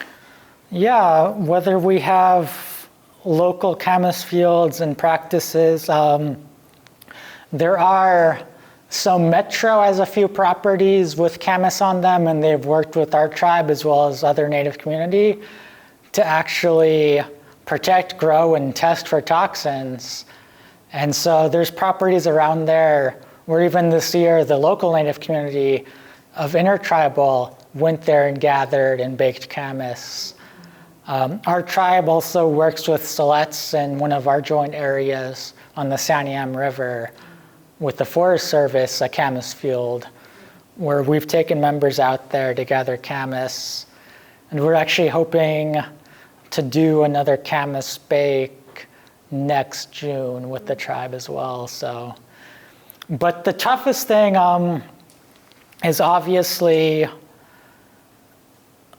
Yeah, whether we have local camas fields and practices, there are, so Metro has a few properties with camas on them, and they've worked with our tribe as well as other Native community to actually protect, grow, and test for toxins. And so there's properties around there where even this year the local Native community of intertribal went there and gathered and baked camas. Our tribe also works with Siletz in one of our joint areas on the Santiam River with the Forest Service, a camas field, where we've taken members out there to gather camas. And we're actually hoping to do another camas bake next June with the tribe as well. So, but the toughest thing is obviously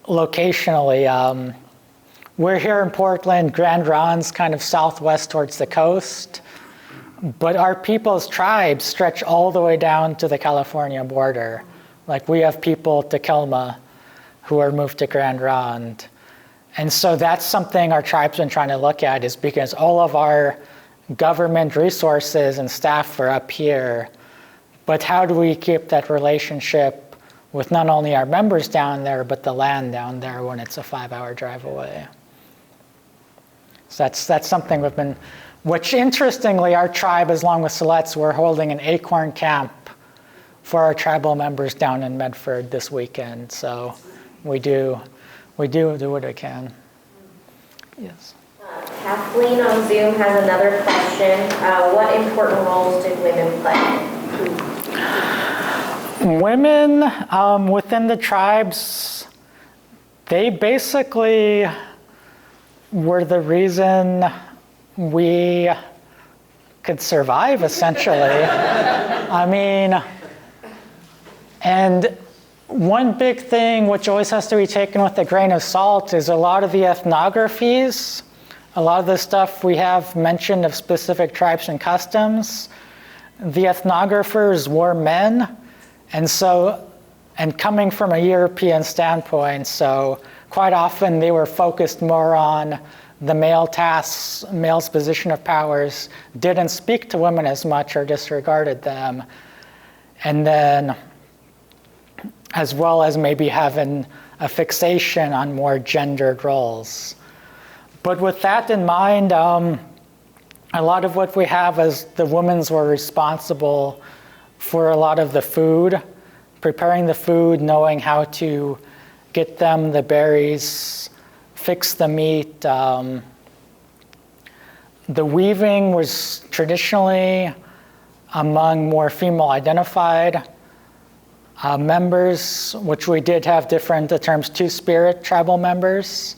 locationally. We're here in Portland. Grand Ronde's kind of southwest towards the coast, but our people's tribes stretch all the way down to the California border. Like we have people to Kelma who are moved to Grand Ronde. And so that's something our tribe's been trying to look at, is because all of our government resources and staff are up here, but how do we keep that relationship with not only our members down there, but the land down there when it's a 5-hour drive away? So that's something we've been, which interestingly, our tribe, as long with Siletz, we're holding an acorn camp for our tribal members down in Medford this weekend. So we do what we can. Yes. Kathleen on Zoom has another question. What important roles did women play? Women within the tribes, they basically were the reason we could survive, essentially. I mean, and one big thing which always has to be taken with a grain of salt is a lot of the ethnographies, a lot of the stuff we have mentioned of specific tribes and customs, the ethnographers were men, and coming from a European standpoint, so quite often they were focused more on the male tasks, male's position of powers, didn't speak to women as much or disregarded them. And then, as well as maybe having a fixation on more gendered roles. But with that in mind, a lot of what we have is the women were responsible for a lot of the food, preparing the food, knowing how to get them the berries fix the meat. The weaving was traditionally among more female identified members, which we did have different, the terms two-spirit tribal members.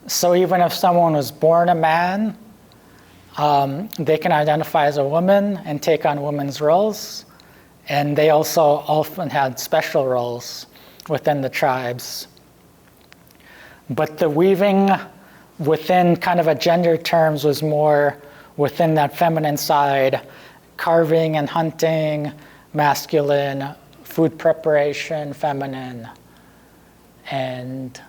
So even if someone was born a man, they can identify as a woman and take on women's roles. And they also often had special roles within the tribes. But the weaving within kind of a gender terms was more within that feminine side, carving and hunting, masculine, food preparation, feminine. And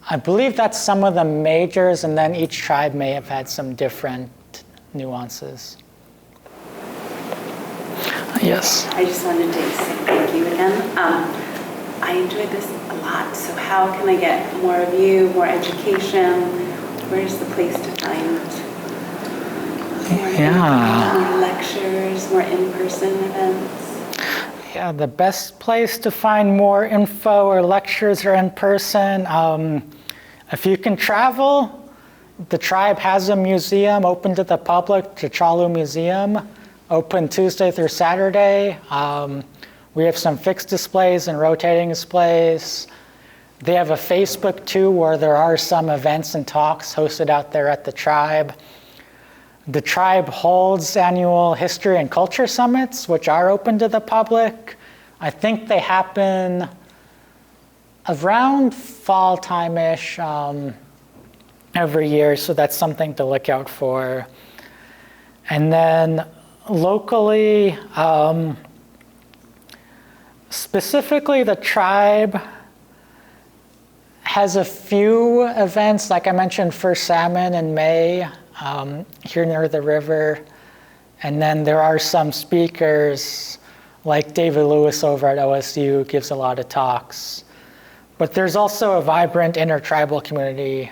I believe that's some of the majors, and then each tribe may have had some different nuances. Yes. I just wanted to say thank you again. I enjoyed this a lot, so how can I get more of you, more education? Where's the place to find more lectures, more in-person events? Yeah, the best place to find more info or lectures are in person. If you can travel, the tribe has a museum open to the public, the Chalu Museum, open Tuesday through Saturday. We have some fixed displays and rotating displays. They have a Facebook too, where there are some events and talks hosted out there at the tribe. The tribe holds annual history and culture summits, which are open to the public. I think they happen around fall time-ish every year, so that's something to look out for. And then locally, specifically the tribe has a few events, like I mentioned, First Salmon in May, here near the river. And then there are some speakers, like David Lewis over at OSU gives a lot of talks. But there's also a vibrant intertribal community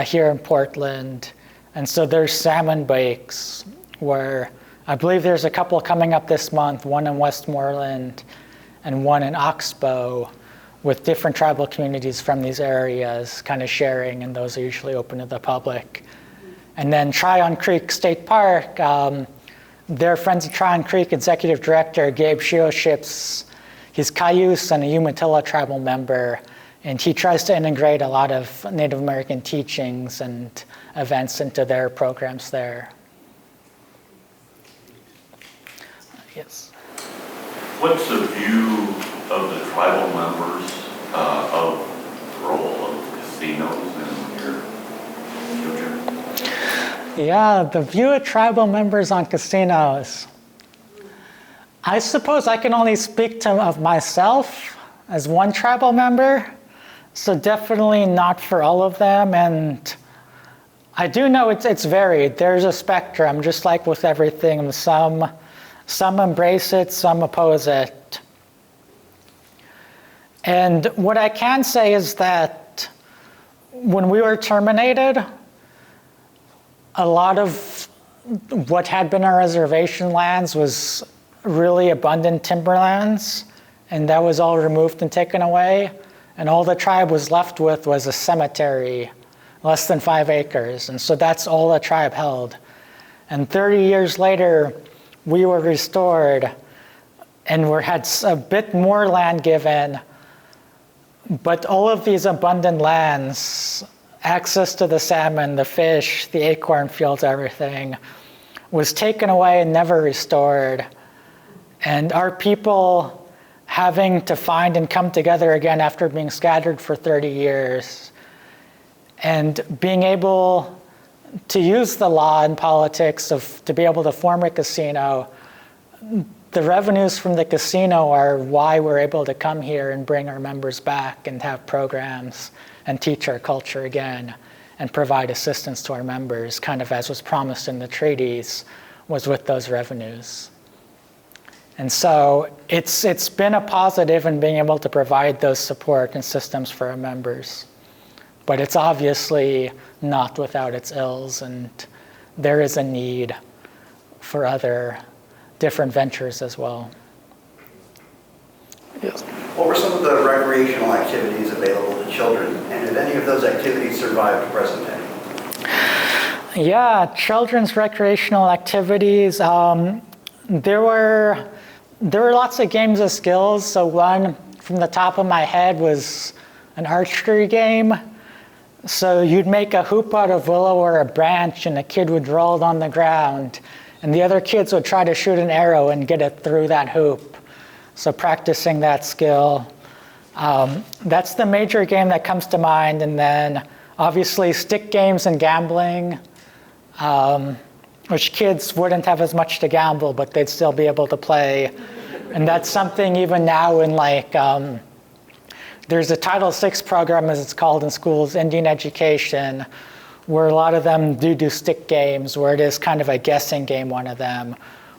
here in Portland. And so there's salmon bakes, where I believe there's a couple coming up this month, one in Westmoreland and one in Oxbow, with different tribal communities from these areas kind of sharing, and those are usually open to the public. And then Tryon Creek State Park, their Friends of Tryon Creek Executive Director, Gabe Shioships, he's Cayuse and a Umatilla tribal member, and he tries to integrate a lot of Native American teachings and events into their programs there. Yes. What's the view of the tribal members of the role of casinos in your future? Yeah, the view of tribal members on casinos. I suppose I can only speak of myself as one tribal member, so definitely not for all of them. And I do know it's varied. There's a spectrum, just like with everything. Some embrace it, some oppose it. And what I can say is that when we were terminated, a lot of what had been our reservation lands was really abundant timberlands, and that was all removed and taken away. And all the tribe was left with was a cemetery, less than 5 acres. And so that's all the tribe held. And 30 years later, we were restored, and we had a bit more land given, but all of these abundant lands, access to the salmon, the fish, the acorn fields, everything, was taken away and never restored. And our people having to find and come together again after being scattered for 30 years, and being able to use the law and politics to be able to form a casino. The revenues from the casino are why we're able to come here and bring our members back and have programs and teach our culture again and provide assistance to our members, kind of as was promised in the treaties, was with those revenues. And so it's been a positive in being able to provide those support and systems for our members. But it's obviously not without its ills, and there is a need for other different ventures as well. Yes. what were some of the recreational activities available to children, and did any of those activities survive to present day? Yeah, children's recreational activities. There were lots of games of skills. So one from the top of my head was an archery game. So you'd make a hoop out of willow or a branch, and a kid would roll it on the ground, and the other kids would try to shoot an arrow and get it through that hoop. So practicing that skill. That's the major game that comes to mind. And then obviously stick games and gambling, which kids wouldn't have as much to gamble, but they'd still be able to play. And that's something even now in there's a Title VI program, as it's called in schools, Indian education, where a lot of them do stick games, where it is kind of a guessing game, one of them,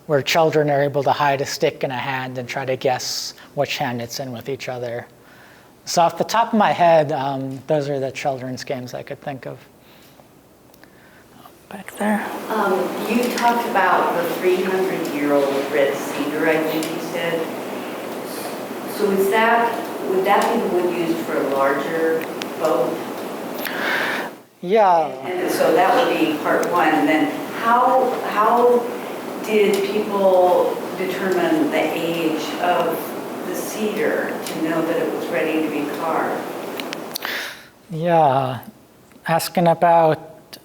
where children are able to hide a stick in a hand and try to guess which hand it's in with each other. So off the top of my head, those are the children's games I could think of. Back there. You talked about the 300-year-old red cedar, I think you said. So would that be the wood used for a larger boat? Yeah. And so that would be part one. And then how did people determine the age of the cedar to know that it was ready to be carved? Yeah, asking about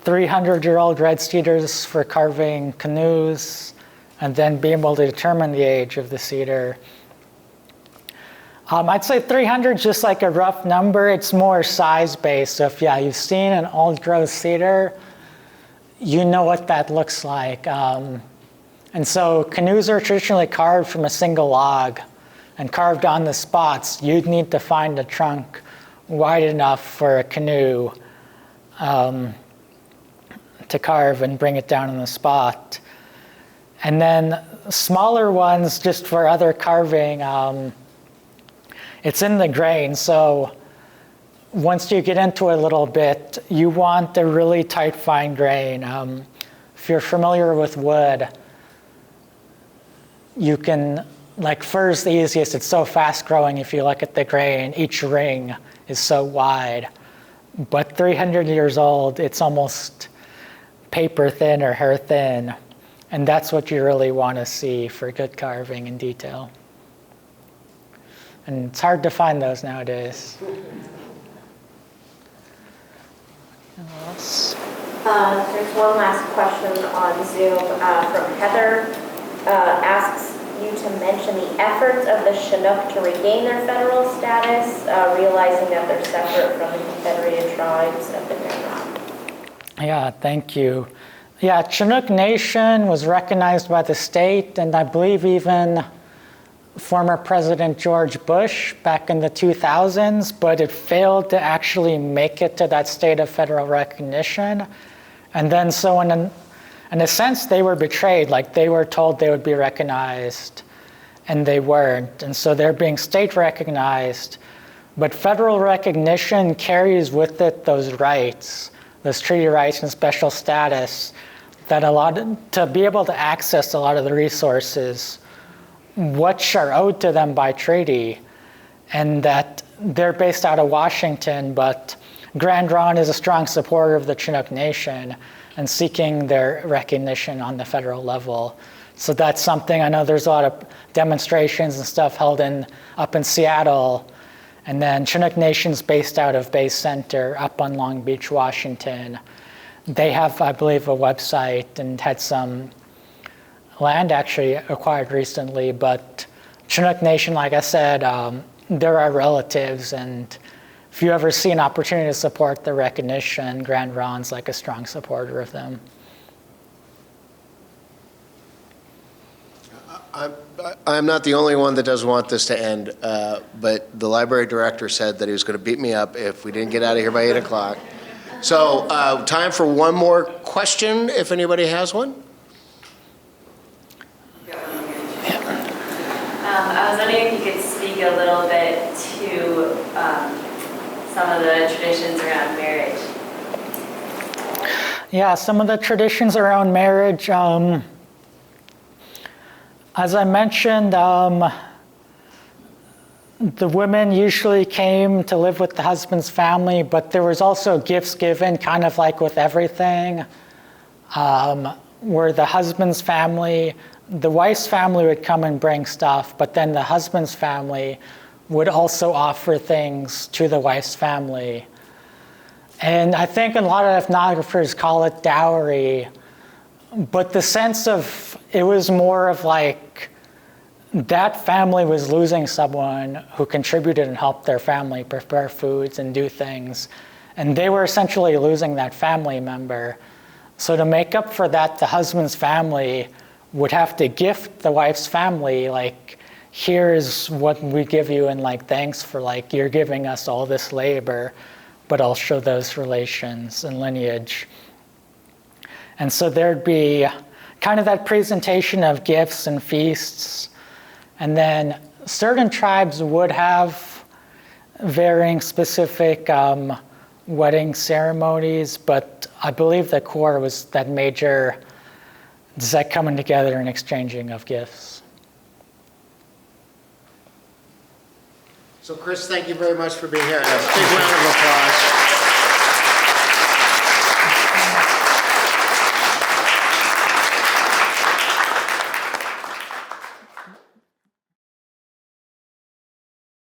300-year-old red cedars for carving canoes, and then being able to determine the age of the cedar. I'd say 300 is just like a rough number. It's more size-based. So if you've seen an old-growth cedar, you know what that looks like. And so canoes are traditionally carved from a single log and carved on the spots. You'd need to find a trunk wide enough for a canoe to carve and bring it down on the spot. And then smaller ones just for other carving, it's in the grain. So once you get into it a little bit, you want a really tight, fine grain. If you're familiar with wood, you can, like fir's the easiest. It's so fast growing. If you look at the grain, each ring is so wide. But 300 years old, it's almost paper thin or hair thin. And that's what you really want to see for good carving and detail. And it's hard to find those nowadays. Anyone else? There's one last question on Zoom from Heather. Asks you to mention the efforts of the Chinook to regain their federal status, realizing that they're separate from the Confederated tribes of the Grand Ronde. Yeah, thank you. Yeah, Chinook Nation was recognized by the state, and I believe even former President George Bush back in the 2000s, but it failed to actually make it to that state of federal recognition. And then so in a sense, they were betrayed. Like they were told they would be recognized, and they weren't. And so they're being state recognized, but federal recognition carries with it those rights, those treaty rights and special status that to be able to access a lot of the resources which are owed to them by treaty, and that they're based out of Washington, but Grand Ronde is a strong supporter of the Chinook Nation and seeking their recognition on the federal level. So that's something, I know there's a lot of demonstrations and stuff held up in Seattle, and then Chinook Nation's based out of Bay Center up on Long Beach, Washington. They have, I believe, a website and had some land actually acquired recently, but Chinook Nation, like I said, they're our relatives, and if you ever see an opportunity to support the recognition, Grand Ronde's like a strong supporter of them. I'm not the only one that doesn't want this to end, but the library director said that he was going to beat me up if we didn't get out of here by 8 o'clock. So time for one more question, if anybody has one. I was wondering if you could speak a little bit to some of the traditions around marriage. Yeah, some of the traditions around marriage. As I mentioned, the women usually came to live with the husband's family, but there was also gifts given, kind of like with everything, where the husband's family, the wife's family would come and bring stuff, but then the husband's family would also offer things to the wife's family. And I think a lot of ethnographers call it dowry, but the sense of, it was more of like, that family was losing someone who contributed and helped their family prepare foods and do things. And they were essentially losing that family member. So to make up for that, the husband's family would have to gift the wife's family, like, here's what we give you, and like, thanks for like, you're giving us all this labor, but I'll show those relations and lineage. And so there'd be kind of that presentation of gifts and feasts. And then certain tribes would have varying specific wedding ceremonies, but I believe the core was that major, just that coming together and exchanging of gifts. So Chris, thank you very much for being here. A big round of applause.